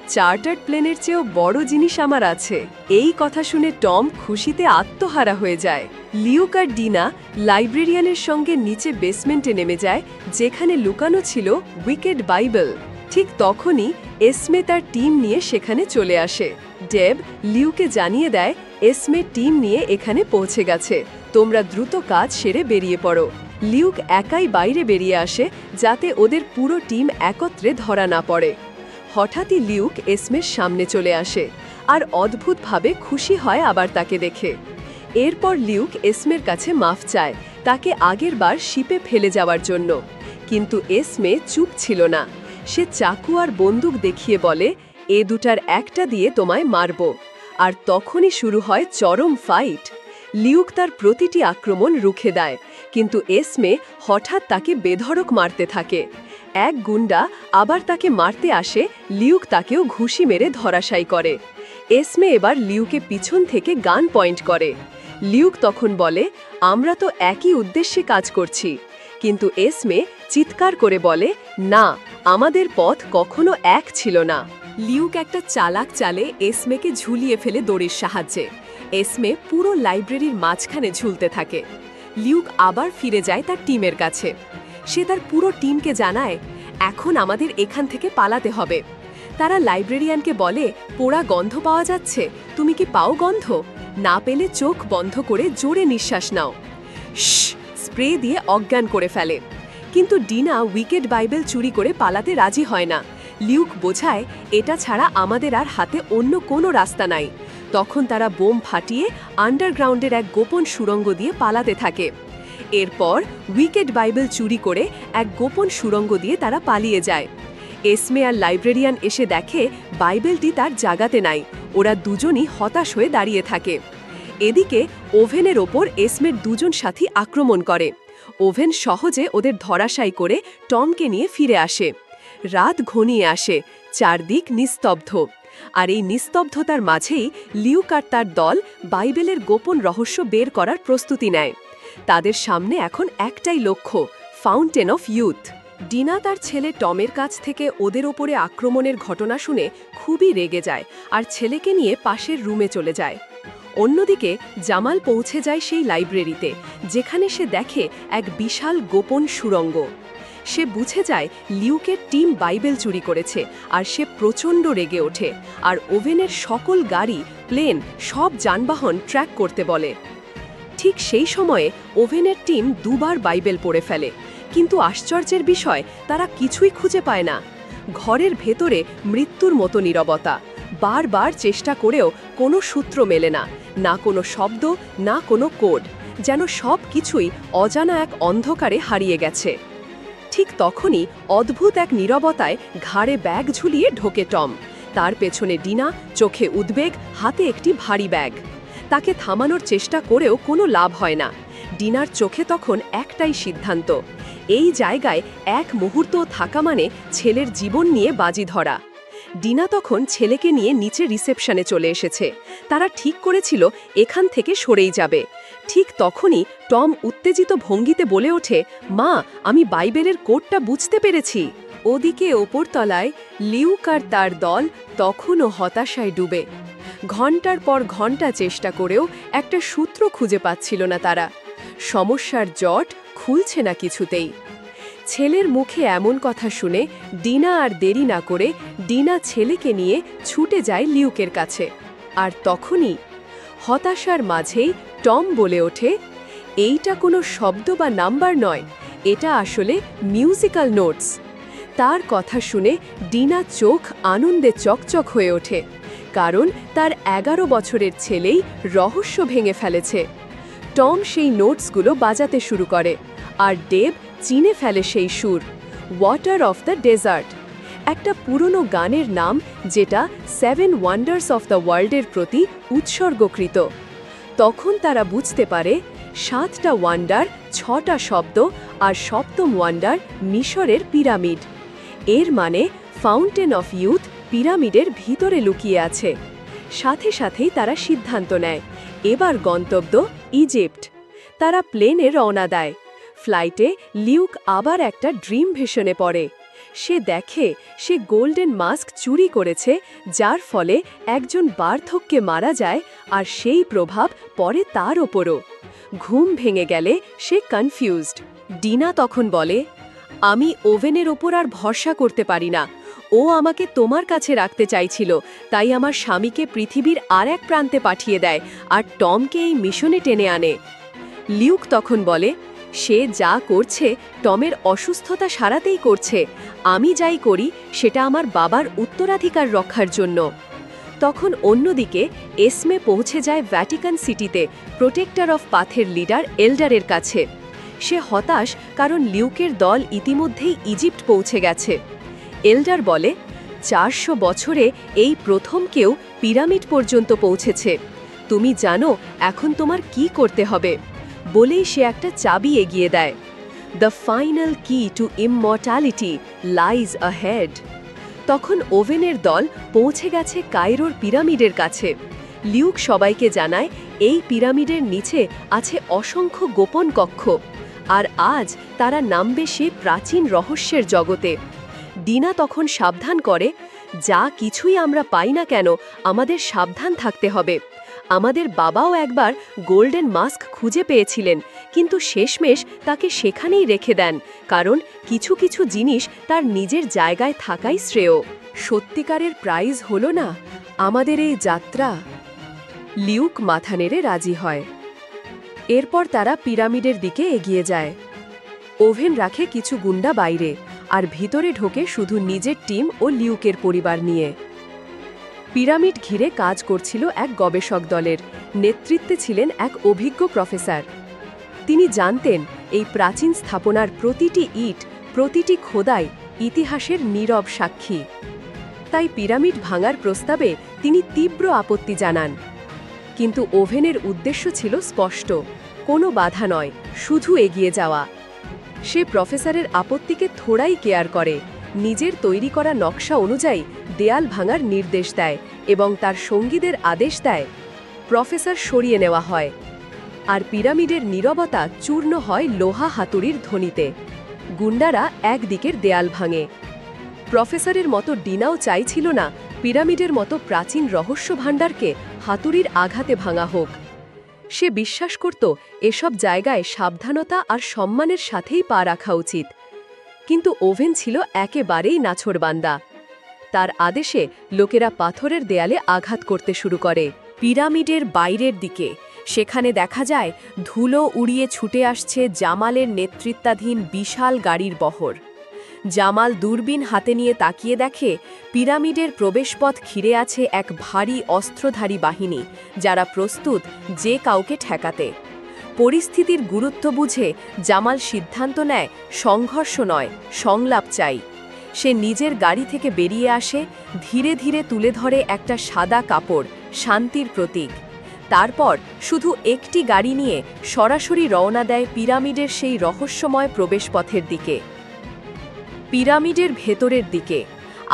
চার্টার্ড প্লেনের চেয়েও বড় জিনিস আমার আছে। এই কথা শুনে টম খুশিতে আত্মহারা হয়ে যায়। লিউক আর ডিনা লাইব্রেরিয়ানের সঙ্গে নিচে বেসমেন্টে নেমে যায়, যেখানে লুকানো ছিল উইকেট বাইবেল। ঠিক তখনই এসমে তার টিম নিয়ে সেখানে চলে আসে। ডেব লিউকে জানিয়ে দেয়, এসমে টিম নিয়ে এখানে পৌঁছে গেছে, তোমরা দ্রুত কাজ সেরে বেরিয়ে পড়ো। লিউক একাই বাইরে বেরিয়ে আসে, যাতে ওদের পুরো টিম একত্রে ধরা না পড়ে। হঠাৎই লিউক এসমের সামনে চলে আসে, আর অদ্ভুতভাবে খুশি হয় আবার তাকে দেখে। এরপর লিউক এসমের কাছে মাফ চায়, তাকে আগের বার শিপে ফেলে যাওয়ার জন্য। কিন্তু এসমে চুপ ছিল না। সে চাকু আর বন্দুক দেখিয়ে বলে, এ দুটার একটা দিয়ে তোমায় মারব। আর তখনই শুরু হয় চরম ফাইট। লিউক তার প্রতিটি আক্রমণ রুখে দেয়, কিন্তু এসমে হঠাৎ তাকে বেধড়ক মারতে থাকে। এক গুন্ডা আবার তাকে মারতে আসে, লিউক তাকেও ঘুষি মেরে ধরাশায়ী করে। এসমে এবার লিউকে পিছন থেকে গান পয়েন্ট করে। লিউক তখন বলে, আমরা তো একই উদ্দেশ্যে কাজ করছি। কিন্তু এসমে চিৎকার করে বলে, না, আমাদের পথ কখনো এক ছিল না। লিউক একটা চালাক চালে এসমেকে ঝুলিয়ে ফেলে দড়ির সাহায্যে। এসমে পুরো লাইব্রেরির মাঝখানে ঝুলতে থাকে। লিউক আবার ফিরে যায় তার টিমের কাছে। সে তার পুরো টিমকে জানায়, এখন আমাদের এখান থেকে পালাতে হবে। তারা লাইব্রেরিয়ানকে বলে, পোড়া গন্ধ পাওয়া যাচ্ছে, তুমি কি পাও গন্ধ? না পেলে চোখ বন্ধ করে জোরে নিঃশ্বাস নাও। স্প্রে দিয়ে অজ্ঞান করে ফেলে। কিন্তু ডিনা উইকেট বাইবেল চুরি করে পালাতে রাজি হয় না। লিউক বোঝায়, এটা ছাড়া আমাদের আর হাতে অন্য কোনো রাস্তা নাই। তখন তারা বোম ফাটিয়ে আন্ডারগ্রাউন্ডের এক গোপন সুড়ঙ্গ দিয়ে পালাতে থাকে। এরপর উইকেট বাইবেল চুরি করে এক গোপন সুড়ঙ্গ দিয়ে তারা পালিয়ে যায়। এসমে আর লাইব্রেরিয়ান এসে দেখে বাইবেলটি তার জায়গাতে নাই। ওরা দুজনই হতাশ হয়ে দাঁড়িয়ে থাকে। এদিকে ওভেনের ওপর এসমের দুজন সাথী আক্রমণ করে। ওভেন সহজে ওদের ধরাশায়ী করে টমকে নিয়ে ফিরে আসে। রাত ঘনিয়ে আসে, চারদিক নিস্তব্ধ। আর এই নিস্তব্ধতার মাঝেই লিউক আর তার দল বাইবেলের গোপন রহস্য বের করার প্রস্তুতি নেয়। তাদের সামনে এখন একটাই লক্ষ্য, ফাউন্টেন অফ ইউথ। ডিনা তার ছেলে টমের কাছ থেকে ওদের ওপরে আক্রমণের ঘটনা শুনে খুবই রেগে যায়, আর ছেলেকে নিয়ে পাশের রুমে চলে যায়। অন্যদিকে জামাল পৌঁছে যায় সেই লাইব্রেরিতে, যেখানে সে দেখে এক বিশাল গোপন সুড়ঙ্গ। সে বুঝে যায় লিউকের টিম বাইবেল চুরি করেছে, আর সে প্রচণ্ড রেগে ওঠে, আর ওভেনের সকল গাড়ি, প্লেন, সব যানবাহন ট্র্যাক করতে বলে। ঠিক সেই সময়ে ওভেনের টিম দুবার বাইবেল পড়ে ফেলে, কিন্তু আশ্চর্যের বিষয়, তারা কিছুই খুঁজে পায় না। ঘরের ভেতরে মৃত্যুর মতো নীরবতা। বারবার চেষ্টা করেও কোনো সূত্র মেলে না, না কোনো শব্দ, না কোনো কোড, যেন সব কিছুই অজানা এক অন্ধকারে হারিয়ে গেছে। ঠিক তখনই অদ্ভুত এক নীরবতায় ঘাড়ে ব্যাগ ঝুলিয়ে ঢোকে টম। তার পেছনে ডিনা, চোখে উদ্বেগ, হাতে একটি ভারী ব্যাগ। তাকে থামানোর চেষ্টা করেও কোনো লাভ হয় না। ডিনার চোখে তখন একটাই সিদ্ধান্ত, এই জায়গায় এক মুহূর্ত থাকা মানে ছেলের জীবন নিয়ে বাজি ধরা। ডিনা তখন ছেলেকে নিয়ে নিচে রিসেপশনে চলে এসেছে। তারা ঠিক করেছিল এখান থেকে সরেই যাবে। ঠিক তখনই টম উত্তেজিত ভঙ্গিতে বলে ওঠে, মা, আমি বাইবেলের কোডটা বুঝতে পেরেছি। ওদিকে ওপরতলায় লিউক আর তার দল তখনও হতাশায় ডুবে। ঘণ্টার পর ঘণ্টা চেষ্টা করেও একটা সূত্র খুঁজে পাচ্ছিল না তারা। সমস্যার জট খুলছে না কিছুতেই। ছেলের মুখে এমন কথা শুনে ডিনা আর দেরি না করে ডিনা ছেলেকে নিয়ে ছুটে যায় লিউকের কাছে। আর তখনই হতাশার মাঝেই টম বলে ওঠে, এইটা কোনো শব্দ বা নাম্বার নয়, এটা আসলে মিউজিক্যাল নোটস। তার কথা শুনে ডিনা চোখ আনন্দে চকচক হয়ে ওঠে, কারণ তার 11 বছরের ছেলেই রহস্য ভেঙে ফেলেছে। টম সেই নোটসগুলো বাজাতে শুরু করে, আর ডেভ চিনে ফেলে সেই সুর, ওয়াটার অফ দ্য ডেজার্ট, একটা পুরনো গানের নাম যেটা 7 ওয়ান্ডার্স অফ দ্য ওয়ার্ল্ডের প্রতি উৎসর্গকৃত। তখন তারা বুঝতে পারে 7টা ওয়ান্ডার, 6টা শব্দ, আর 7ম ওয়ান্ডার মিশরের পিরামিড। এর মানে ফাউন্টেন অফ ইউথ পিরামিডের ভিতরে লুকিয়ে আছে। সাথে সাথেই তারা সিদ্ধান্ত নেয়, এবার গন্তব্য ইজিপ্ট। তারা প্লেনে রওনা দেয়। ফ্লাইটে লিউক আবার একটা ড্রিম ভিশনে পড়ে। সে দেখে সে গোল্ডেন মাস্ক চুরি করেছে, যার ফলে একজন বার্ধক্যে মারা যায়, আর সেই প্রভাব পড়ে তার ওপরও। ঘুম ভেঙে গেলে সে কনফিউজড। ডিনা তখন বলে, আমি ওভেনের ওপর আর ভরসা করতে পারি না। ও আমাকে তোমার কাছে রাখতে চাইছিল, তাই আমার স্বামীকে পৃথিবীর আর এক প্রান্তে পাঠিয়ে দেয়, আর টমকে এই মিশনে টেনে আনে। লিউক তখন বলে, সে যা করছে টমের অসুস্থতা সারাতেই করছে। আমি যাই করি সেটা আমার বাবার উত্তরাধিকার রক্ষার জন্য। তখন অন্যদিকে এসমে পৌঁছে যায় ভ্যাটিকান সিটিতে প্রোটেক্টর অফ পাথের লিডার এল্ডারের কাছে। সে হতাশ, কারণ লিউকের দল ইতিমধ্যেই ইজিপ্ট পৌঁছে গেছে। এল্ডার বলে, 400 বছরে এই প্রথম কেউ পিরামিড পর্যন্ত পৌঁছেছে। তুমি জানো এখন তোমার কি করতে হবে। বলেই সে একটা চাবি এগিয়ে দেয়। দ্য ফাইনাল কি টু ইমমর্টালিটি লাইজ আহেড। তখন ওভেনের দল পৌঁছে গেছে কায়রোর পিরামিডের কাছে। লিউক সবাইকে জানায়, এই পিরামিডের নিচে আছে অসংখ্য গোপন কক্ষ, আর আজ তারা নামবে সে প্রাচীন রহস্যের জগতে। ডিনা তখন সাবধান করে, যা কিছুই আমরা পাই না কেন, আমাদের সাবধান থাকতে হবে। আমাদের বাবাও একবার গোল্ডেন মাস্ক খুঁজে পেয়েছিলেন, কিন্তু শেষমেশ তাকে সেখানেই রেখে দেন, কারণ কিছু কিছু জিনিস তার নিজের জায়গায় থাকাই শ্রেয়। সত্যিকারের প্রাইজ হলো না আমাদের এই যাত্রা। লিউক মাথা নেড়ে রাজি হয়। এরপর তারা পিরামিডের দিকে এগিয়ে যায়। ওভেন রাখে কিছু গুন্ডা বাইরে, আর ভিতরে ঢোকে শুধু নিজের টিম ও লিউকের পরিবার নিয়ে। পিরামিড ঘিরে কাজ করছিল এক গবেষক দলের, নেতৃত্বে ছিলেন এক অভিজ্ঞ প্রফেসর। তিনি জানতেন এই প্রাচীন স্থাপনার প্রতিটি ইট, প্রতিটি খোদাই ইতিহাসের নীরব সাক্ষী। তাই পিরামিড ভাঙার প্রস্তাবে তিনি তীব্র আপত্তি জানান। কিন্তু ওভেনের উদ্দেশ্য ছিল স্পষ্ট, কোনো বাধা নয়, শুধু এগিয়ে যাওয়া। সে প্রফেসরের আপত্তিকে থোড়াই কেয়ার করে, নিজের তৈরি করা নকশা অনুযায়ী দেয়াল ভাঙার নির্দেশ দেয় এবং তার সঙ্গীদের আদেশ দেয়। প্রফেসর সরিয়ে নেওয়া হয়, আর পিরামিডের নীরবতা চূর্ণ হয় লোহা হাতুড়ির ধ্বনিতে। গুন্ডারা একদিকের দেয়াল ভাঙে। প্রফেসরের মতো ডিনাও চাইছিল না পিরামিডের মতো প্রাচীন রহস্য ভাণ্ডারকে হাতুড়ির আঘাতে ভাঙা হোক। সে বিশ্বাস করত এসব জায়গায় সাবধানতা আর সম্মানের সাথেই পা রাখা উচিত। কিন্তু ওভেন ছিল একেবারেই নাছোড়বান্দা। তার আদেশে লোকেরা পাথরের দেয়ালে আঘাত করতে শুরু করে। পিরামিডের বাইরের দিকে সেখানে দেখা যায় ধুলো উড়িয়ে ছুটে আসছে জামালের নেতৃত্বাধীন বিশাল গাড়ির বহর। জামাল দূরবীন হাতে নিয়ে তাকিয়ে দেখে পিরামিডের প্রবেশপথ ঘিরে আছে এক ভারী অস্ত্রধারী বাহিনী, যারা প্রস্তুত যে কাউকে ঠেকাতে। পরিস্থিতির গুরুত্ব বুঝে জামাল সিদ্ধান্ত নেয় সংঘর্ষ নয়, সংলাপ চাই। সে নিজের গাড়ি থেকে বেরিয়ে আসে, ধীরে ধীরে তুলে ধরে একটা সাদা কাপড়, শান্তির প্রতীক। তারপর শুধু একটি গাড়ি নিয়ে সরাসরি রওনা দেয় পিরামিডের সেই রহস্যময় প্রবেশপথের দিকে। পিরামিডের ভেতরের দিকে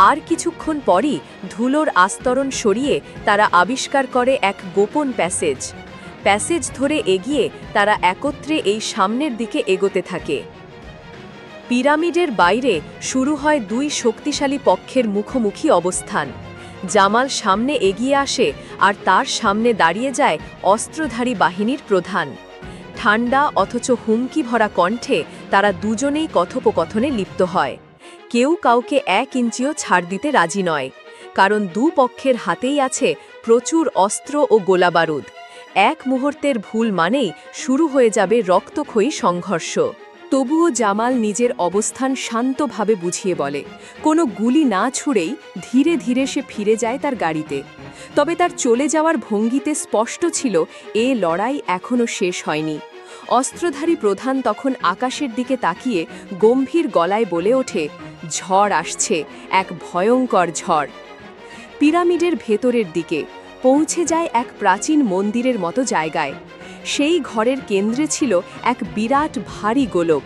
আর কিছুক্ষণ পরই ধুলোর আস্তরণ সরিয়ে তারা আবিষ্কার করে এক গোপন প্যাসেজ ধরে এগিয়ে তারা একত্রে এই সামনের দিকে এগোতে থাকে। পিরামিডের বাইরে শুরু হয় দুই শক্তিশালী পক্ষের মুখোমুখি অবস্থান। জামাল সামনে এগিয়ে আসে আর তার সামনে দাঁড়িয়ে যায় অস্ত্রধারী বাহিনীর প্রধান। ঠান্ডা অথচ হুমকি ভরা কণ্ঠে তারা দুজনেই কথোপকথনে লিপ্ত হয়। কেউ কাউকে 1 ইঞ্চিও ছাড় দিতে রাজি নয়, কারণ দুপক্ষের হাতেই আছে প্রচুর অস্ত্র ও গোলাবারুদ। এক মুহূর্তের ভুল মানেই শুরু হয়ে যাবে রক্তক্ষয়ী সংঘর্ষ। তবুও জামাল নিজের অবস্থান শান্তভাবে বুঝিয়ে বলে, কোনো গুলি না ছুঁড়েই ধীরে ধীরে সে ফিরে যায় তার গাড়িতে। তবে তার চলে যাওয়ার ভঙ্গিতে স্পষ্ট ছিল এ লড়াই এখনও শেষ হয়নি। অস্ত্রধারী প্রধান তখন আকাশের দিকে তাকিয়ে গম্ভীর গলায় বলে ওঠে, ঝড় আসছে, এক ভয়ঙ্কর ঝড়। পিরামিডের ভেতরের দিকে পৌঁছে যায় এক প্রাচীন মন্দিরের মতো জায়গায়। সেই ঘরের কেন্দ্রে ছিল এক বিরাট ভারী গোলক।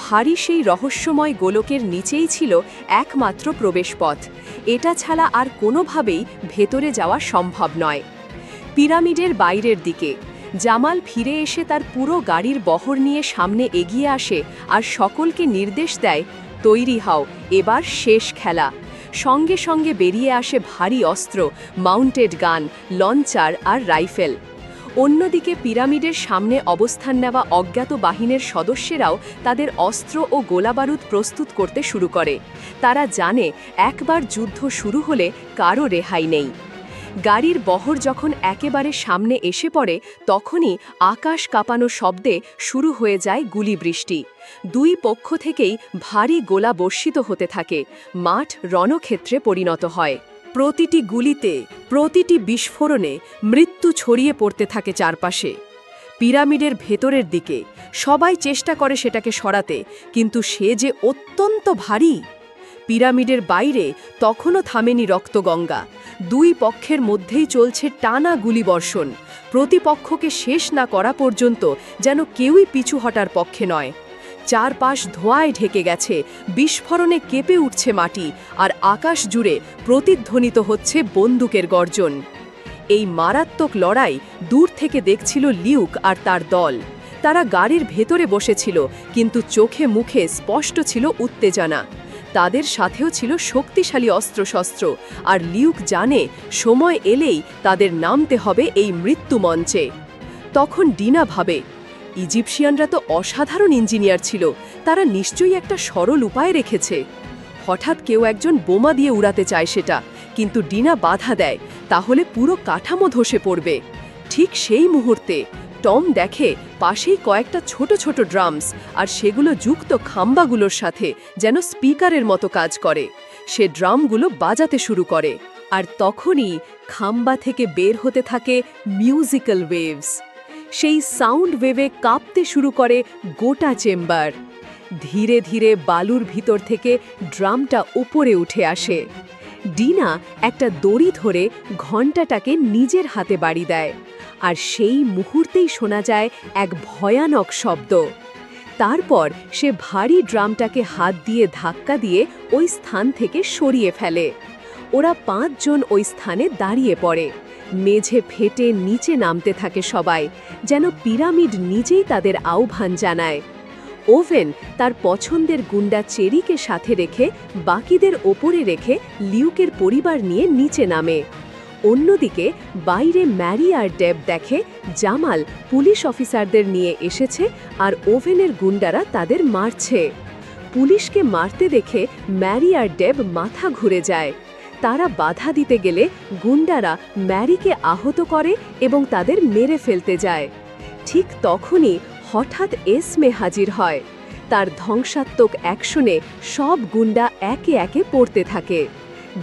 ভারী সেই রহস্যময় গোলকের নিচেই ছিল একমাত্র প্রবেশপথ। এটা ছাড়া আর কোনোভাবেই ভেতরে যাওয়া সম্ভব নয়। পিরামিডের বাইরের দিকে জামাল ফিরে এসে তার পুরো গাড়ির বহর নিয়ে সামনে এগিয়ে আসে আর সকলকে নির্দেশ দেয়, তৈরি হও, এবার শেষ খেলা। সঙ্গে সঙ্গে বেরিয়ে আসে ভারী অস্ত্র, মাউন্টেড গান, লঞ্চার আর রাইফেল। অন্যদিকে পিরামিডের সামনে অবস্থান নেওয়া অজ্ঞাত বাহিনীর সদস্যরাও তাদের অস্ত্র ও গোলাবারুদ প্রস্তুত করতে শুরু করে। তারা জানে একবার যুদ্ধ শুরু হলে কারও রেহাই নেই। গাড়ির বহর যখন একেবারে সামনে এসে পড়ে, তখনই আকাশ কাঁপানো শব্দে শুরু হয়ে যায় গুলিবৃষ্টি। দুই পক্ষ থেকেই ভারী গোলা বর্ষিত হতে থাকে। মাঠ রণক্ষেত্রে পরিণত হয়। প্রতিটি গুলিতে, প্রতিটি বিস্ফোরণে মৃত্যু ছড়িয়ে পড়তে থাকে চারপাশে। পিরামিডের ভেতরের দিকে সবাই চেষ্টা করে সেটাকে সরাতে, কিন্তু সে যে অত্যন্ত ভারী। পিরামিডের বাইরে তখনও থামেনি রক্তগঙ্গা। দুই পক্ষের মধ্যেই চলছে টানা গুলিবর্ষণ। প্রতিপক্ষকে শেষ না করা পর্যন্ত যেন কেউই পিছু হটার পক্ষে নয়। চারপাশ ধোঁয়ায় ঢেকে গেছে, বিস্ফোরণে কেঁপে উঠছে মাটি, আর আকাশ জুড়ে প্রতিধ্বনিত হচ্ছে বন্দুকের গর্জন। এই মারাত্মক লড়াই দূর থেকে দেখছিল লিউক আর তার দল। তারা গাড়ির ভেতরে বসেছিল, কিন্তু চোখে মুখে স্পষ্ট ছিল উত্তেজনা। তাদের সাথেও ছিল শক্তিশালী অস্ত্রশস্ত্র, আর লিউক জানে সময় এলেই তাদের নামতে হবে এই মৃত্যুমঞ্চে। তখন ডিনা ভাবে, ইজিপশিয়ানরা তো অসাধারণ ইঞ্জিনিয়ার ছিল, তারা নিশ্চয়ই একটা সরল উপায় রেখেছে। হঠাৎ কেউ একজন বোমা দিয়ে উড়াতে চায় সেটা, কিন্তু ডিনা বাধা দেয়, তাহলে পুরো কাঠামো ধসে পড়বে। ঠিক সেই মুহূর্তে টম দেখে পাশেই কয়েকটা ছোট ছোট ড্রামস, আর সেগুলো যুক্ত খাম্বাগুলোর সাথে যেন স্পিকারের মতো কাজ করে। সে ড্রামগুলো বাজাতে শুরু করে, আর তখনই খাম্বা থেকে বের হতে থাকে মিউজিক্যাল ওয়েভস। সেই সাউন্ড ওয়েভে কাঁপতে শুরু করে গোটা চেম্বার। ধীরে ধীরে বালুর ভিতর থেকে ড্রামটা উপরে উঠে আসে। ডিনা একটা দড়ি ধরে ঘণ্টাটাকে নিজের হাতে বাড়ি দেয়, আর সেই মুহূর্তেই শোনা যায় এক ভয়ানক শব্দ। তারপর সে ভারী ড্রামটাকে হাত দিয়ে ধাক্কা দিয়ে ওই স্থান থেকে সরিয়ে ফেলে। ওরা 5 জন ওই স্থানে দাঁড়িয়ে পড়ে। মেঝে ফেটে নিচে নামতে থাকে সবাই, যেন পিরামিড নিজেই তাদের আহ্বান জানায়। ওভেন তার পছন্দের গুন্ডা চেরিকে সাথে রেখে বাকিদের ওপরে রেখে লিউকের পরিবার নিয়ে নিচে নামে। অন্যদিকে বাইরে ম্যারি আর ডেব দেখে জামাল পুলিশ অফিসারদের নিয়ে এসেছে, আর ওভেনের গুন্ডারা তাদের মারছে। পুলিশকে মারতে দেখে ম্যারি আর ডেব মাথা ঘুরে যায়। তারা বাধা দিতে গেলে গুন্ডারা ম্যারিকে আহত করে এবং তাদের মেরে ফেলতে যায়। ঠিক তখনই হঠাৎ এসমে হাজির হয়। তার ধ্বংসাত্মক অ্যাকশনে সব গুন্ডা একে একে পড়তে থাকে।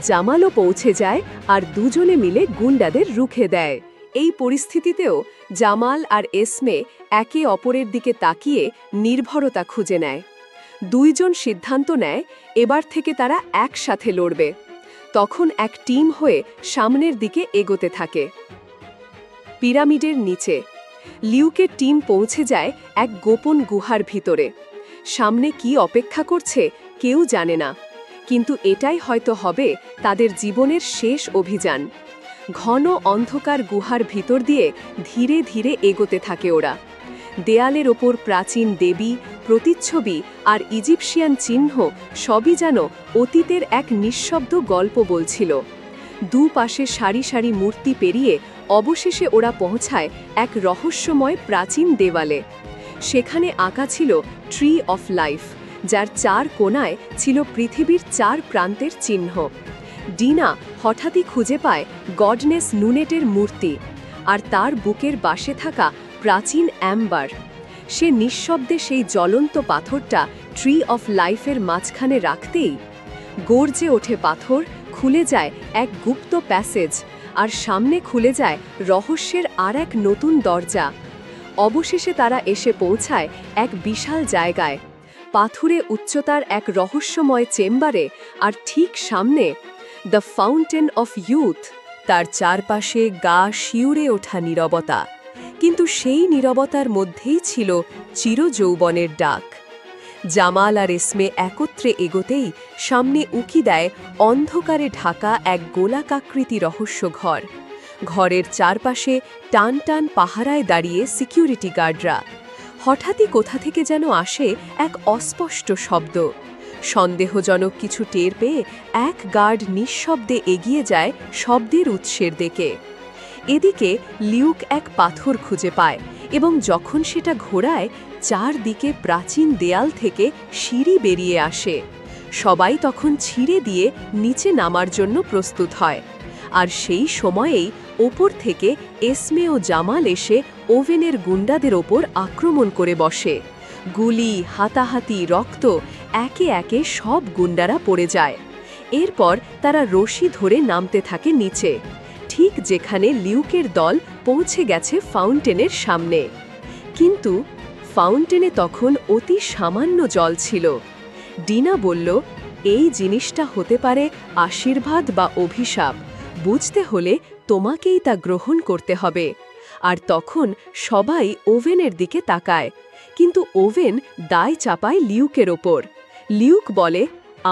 জামালও পৌঁছে যায়, আর দুজনে মিলে গুন্ডাদের রুখে দেয়। এই পরিস্থিতিতেও জামাল আর এসমে একে অপরের দিকে তাকিয়ে নির্ভরতা খুঁজে নেয়। দুইজন সিদ্ধান্ত নেয় এবার থেকে তারা একসাথে লড়বে। তখন এক টিম হয়ে সামনের দিকে এগোতে থাকে। পিরামিডের নিচে লিউকের টিম পৌঁছে যায় এক গোপন গুহার ভিতরে। সামনে কি অপেক্ষা করছে কেউ জানে না, কিন্তু এটাই হয়তো হবে তাদের জীবনের শেষ অভিযান। ঘন অন্ধকার গুহার ভিতর দিয়ে ধীরে ধীরে এগোতে থাকে ওরা। দেয়ালের ওপর প্রাচীন দেবী, প্রতিচ্ছবি আর ইজিপশিয়ান চিহ্ন সবই যেন অতীতের এক নিঃশব্দ গল্প বলছিল। দুপাশে সারি সারি মূর্তি পেরিয়ে অবশেষে ওরা পৌঁছায় এক রহস্যময় প্রাচীন দেওয়ালে। সেখানে আঁকা ছিল ট্রি অফ লাইফ, যার 4 কোণায় ছিল পৃথিবীর 4 প্রান্তের চিহ্ন। ডিনা হঠাৎই খুঁজে পায় গডনেস নুনেটের মূর্তি, আর তার বুকের বাসে থাকা প্রাচীন অ্যাম্বার। সে নিঃশব্দে সেই জ্বলন্ত পাথরটা ট্রি অফ লাইফের মাঝখানে রাখতেই গর্জে ওঠে পাথর, খুলে যায় এক গুপ্ত প্যাসেজ, আর সামনে খুলে যায় রহস্যের আর এক নতুন দরজা। অবশেষে তারা এসে পৌঁছায় এক বিশাল জায়গায়, পাথুরে উচ্চতার এক রহস্যময় চেম্বারে, আর ঠিক সামনে দ্য ফাউন্টেন অফ ইউথ। তার চারপাশে গা শিউরে ওঠা নীরবতা, কিন্তু সেই নীরবতার মধ্যেই ছিল চিরযৌবনের ডাক। জামাল আর এসমে একত্রে এগোতেই সামনে উকি দেয় অন্ধকারে ঢাকা এক গোলাকাকৃতি রহস্য ঘর। ঘরের চারপাশে টান টান পাহারায় দাঁড়িয়ে সিকিউরিটি গার্ডরা। হঠাৎই কোথা থেকে যেন আসে এক অস্পষ্ট শব্দ। সন্দেহজনক কিছু টের পেয়ে এক গার্ড নিঃশব্দে এগিয়ে যায় শব্দের উৎসের দিকে। এদিকে লিউক এক পাথর খুঁজে পায়, এবং যখন সেটা ঘোরায়, চারদিকে প্রাচীন দেয়াল থেকে সিঁড়ি বেরিয়ে আসে। সবাই তখন ছিঁড়ে দিয়ে নিচে নামার জন্য প্রস্তুত হয়, আর সেই সময়েই ওপর থেকে এসমে ও জামাল এসে ওভেনের গুন্ডাদের ওপর আক্রমণ করে বসে। গুলি, হাতাহাতি, রক্ত, একে একে সব গুন্ডারা পড়ে যায়। এরপর তারা রশি ধরে নামতে থাকে নিচে, ঠিক যেখানে লিউকের দল পৌঁছে গেছে ফাউন্টেনের সামনে। কিন্তু ফাউন্টেনে তখন অতি সামান্য জল ছিল। ডিনা বলল, এই জিনিসটা হতে পারে আশীর্বাদ বা অভিশাপ, বুঝতে হলে তোমাকেই তা গ্রহণ করতে হবে। আর তখন সবাই ওভেনের দিকে তাকায়, কিন্তু ওভেন দায় চাপায় লিউকের ওপর। লিউক বলে,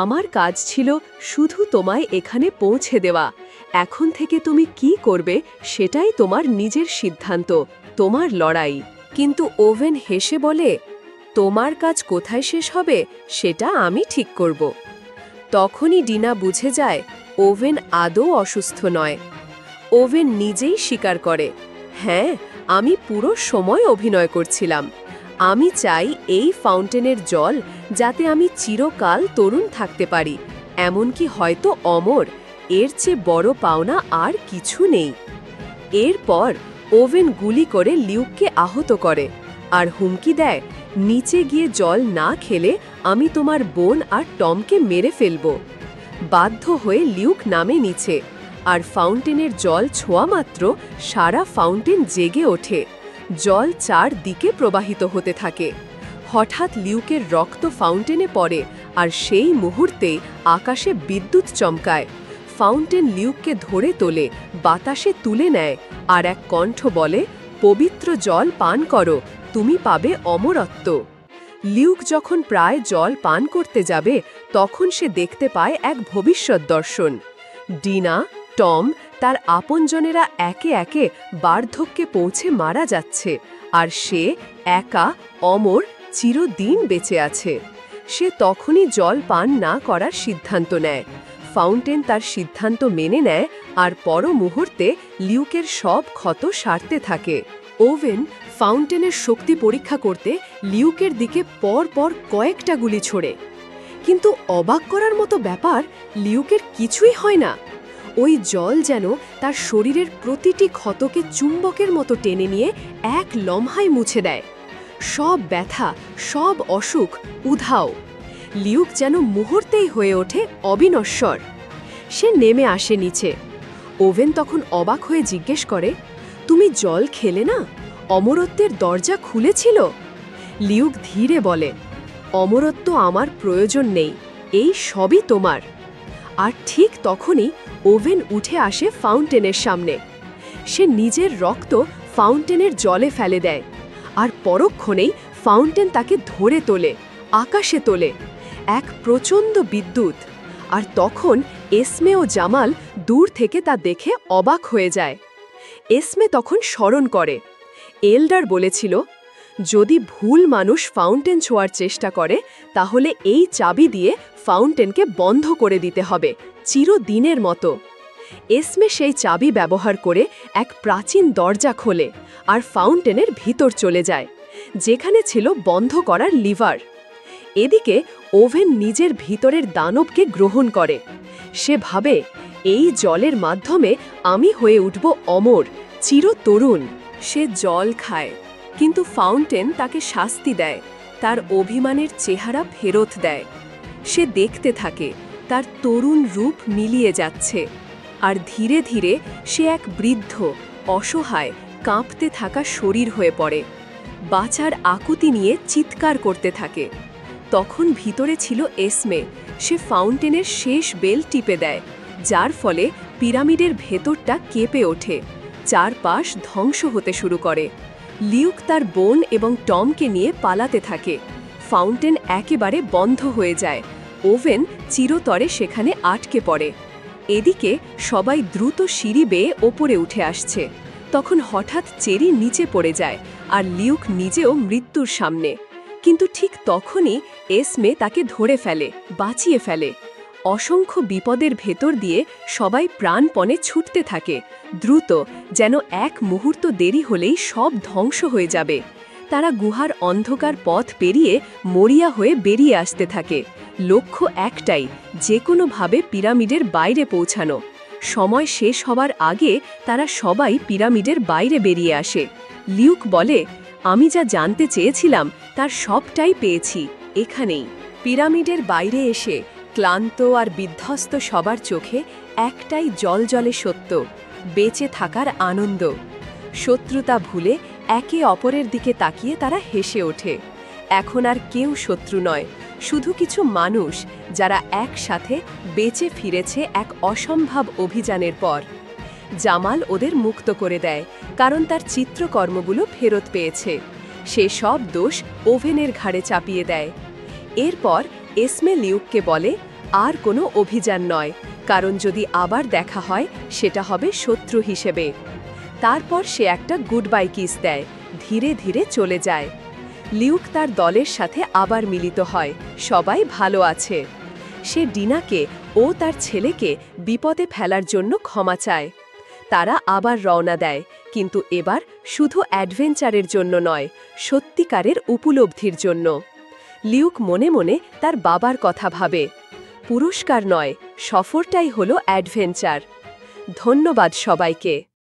আমার কাজ ছিল শুধু তোমায় এখানে পৌঁছে দেওয়া। এখন থেকে তুমি কি করবে সেটাই তোমার নিজের সিদ্ধান্ত, তোমার লড়াই। কিন্তু ওভেন হেসে বলে, তোমার কাজ কোথায় শেষ হবে সেটা আমি ঠিক করব। তখনই ডিনা বুঝে যায় ওভেন আদৌ অসুস্থ নয়। ওভেন নিজেই স্বীকার করে, হ্যাঁ, আমি পুরো সময় অভিনয় করছিলাম। আমি চাই এই ফাউন্টেনের জল যাতে আমি চিরকাল তরুণ থাকতে পারি, এমনকি হয়তো অমর। এর চেয়ে বড় পাওনা আর কিছু নেই। এরপর ওভেন গুলি করে লিউককে আহত করে আর হুমকি দেয়, নিচে গিয়ে জল না খেলে আমি তোমার বোন আর টমকে মেরে ফেলব। বাধ্য হয়ে লিউক নামে নিচে, আর ফাউন্টেনের জল ছোঁয়া মাত্র সারা ফাউন্টেন জেগে ওঠে। জল চারদিকে প্রবাহিত হতে থাকে। হঠাৎ লিউকের রক্ত ফাউন্টেনে পড়ে, আর সেই মুহূর্তে আকাশে বিদ্যুৎ চমকায়। ফাউন্টেন লিউককে ধরে তোলে, বাতাসে তুলে নেয়, আর এক কণ্ঠ বলে, পবিত্র জল পান করো, তুমি পাবে অমরত্ব। লিউক যখন প্রায় জল পান করতে যাবে, তখন সে দেখতে পায় এক ভবিষ্যৎ দর্শন। ডিনা, টম, তার আপনজনেরা একে একে বার্ধক্যে পৌঁছে মারা যাচ্ছে, আর সে একা অমর চিরদিন বেঁচে আছে। সে তখনই জল পান না করার সিদ্ধান্ত নেয়। ফাউন্টেন তার সিদ্ধান্ত মেনে নেয়, আর পর মুহূর্তে লিউকের সব ক্ষত সারতে থাকে। ওভেন ফাউন্টেনের শক্তি পরীক্ষা করতে লিউকের দিকে পর পর কয়েকটা গুলি ছোড়ে, কিন্তু অবাক করার মতো ব্যাপার, লিউকের কিছুই হয় না। ওই জল যেন তার শরীরের প্রতিটি ক্ষতকে চুম্বকের মতো টেনে নিয়ে এক লম্হায় মুছে দেয়। সব ব্যথা, সব অসুখ উধাও। লিউক যেন মুহূর্তেই হয়ে ওঠে অবিনশ্বর। সে নেমে আসে নিচে। ওভেন তখন অবাক হয়ে জিজ্ঞেস করে, তুমি জল খেলে না? অমরত্বের দরজা খুলেছিল? লিউক ধীরে বলে, অমরত্ব আমার প্রয়োজন নেই, এই সবই তোমার। আর ঠিক তখনই ওভেন উঠে আসে ফাউন্টেনের সামনে। সে নিজের রক্ত ফাউন্টেনের জলে ফেলে দেয়, আর পরক্ষণেই ফাউন্টেন তাকে ধরে তোলে, আকাশে তোলে। এক প্রচণ্ড বিদ্যুৎ। আর তখন এসমে ও জামাল দূর থেকে তা দেখে অবাক হয়ে যায়। এসমে তখন স্মরণ করে, এল্ডার বলেছিল, যদি ভুল মানুষ ফাউন্টেন ছোঁয়ার চেষ্টা করে তাহলে এই চাবি দিয়ে ফাউন্টেনকে বন্ধ করে দিতে হবে, চিরদিনের মতো। এসমে সেই চাবি ব্যবহার করে এক প্রাচীন দরজা খোলে আর ফাউন্টেনের ভিতর চলে যায়, যেখানে ছিল বন্ধ করার লিভার। এদিকে ওভেন নিজের ভিতরের দানবকে গ্রহণ করে। সে ভাবে, এই জলের মাধ্যমে আমি হয়ে উঠব অমর, চিরতরুণ। সে জল খায়, কিন্তু ফাউন্টেন তাকে শাস্তি দেয়, তার অভিমানের চেহারা ফেরত দেয়। সে দেখতে থাকে তার তরুণ রূপ মিলিয়ে যাচ্ছে, আর ধীরে ধীরে সে এক বৃদ্ধ, অসহায়, কাঁপতে থাকা শরীর হয়ে পড়ে। বাঁচার আকুতি নিয়ে চিৎকার করতে থাকে। তখন ভিতরে ছিল এসমে। সে ফাউন্টেনের শেষ বেল টিপে দেয়, যার ফলে পিরামিডের ভেতরটা কেঁপে ওঠে, চারপাশ ধ্বংস হতে শুরু করে। লিউক তার বোন এবং টমকে নিয়ে পালাতে থাকে। ফাউন্টেন একেবারে বন্ধ হয়ে যায়, ওভেন চিরতরে সেখানে আটকে পড়ে। এদিকে সবাই দ্রুত সিঁড়ি বেয়ে ওপরে উঠে আসছে। তখন হঠাৎ চেরি নিচে পড়ে যায়, আর লিউক নিজেও মৃত্যুর সামনে। কিন্তু ঠিক তখনই এসমে তাকে ধরে ফেলে, বাঁচিয়ে ফেলে। অসংখ্য বিপদের ভেতর দিয়ে সবাই প্রাণপণে ছুটতে থাকে, দ্রুত, যেন এক মুহূর্ত দেরি হলেই সব ধ্বংস হয়ে যাবে। তারা গুহার অন্ধকার পথ পেরিয়ে মরিয়া হয়ে বেরিয়ে আসতে থাকে। লক্ষ্য একটাই, যে কোনোভাবে পিরামিডের বাইরে পৌঁছানো। সময় শেষ হবার আগে তারা সবাই পিরামিডের বাইরে বেরিয়ে আসে। লিউক বলে, আমি যা জানতে চেয়েছিলাম তার সবটাই পেয়েছি এখানেই। পিরামিডের বাইরে এসে ক্লান্ত আর বিধ্বস্ত সবার চোখে একটাই জ্বলজ্বলে সত্য, বেঁচে থাকার আনন্দ। শত্রুতা ভুলে একে অপরের দিকে তাকিয়ে তারা হেসে ওঠে। এখন আর কেউ শত্রু নয়, শুধু কিছু মানুষ যারা একসাথে বেঁচে ফিরেছে এক অসম্ভব অভিযানের পর। জামাল ওদের মুক্ত করে দেয়, কারণ তার চিত্রকর্মগুলো ফেরত পেয়েছে। সে সব দোষ ওভেনের ঘাড়ে চাপিয়ে দেয়। এরপর এসমে লিউককে বলে, আর কোনো অভিযান নয়, কারণ যদি আবার দেখা হয় সেটা হবে শত্রু হিসেবে। তারপর সে একটা গুড বাই কিস দেয়, ধীরে ধীরে চলে যায়। লিউক তার দলের সাথে আবার মিলিত হয়, সবাই ভালো আছে। সে ডিনাকে ও তার ছেলেকে বিপদে ফেলার জন্য ক্ষমা চায়। তারা আবার রওনা দেয়, কিন্তু এবার শুধু অ্যাডভেঞ্চারের জন্য নয়, সত্যিকারের উপলব্ধির জন্য। লিউক মনে মনে তার বাবার কথা ভাবে, পুরস্কার নয়, সফরটাই হলো অ্যাডভেঞ্চার। ধন্যবাদ সবাইকে।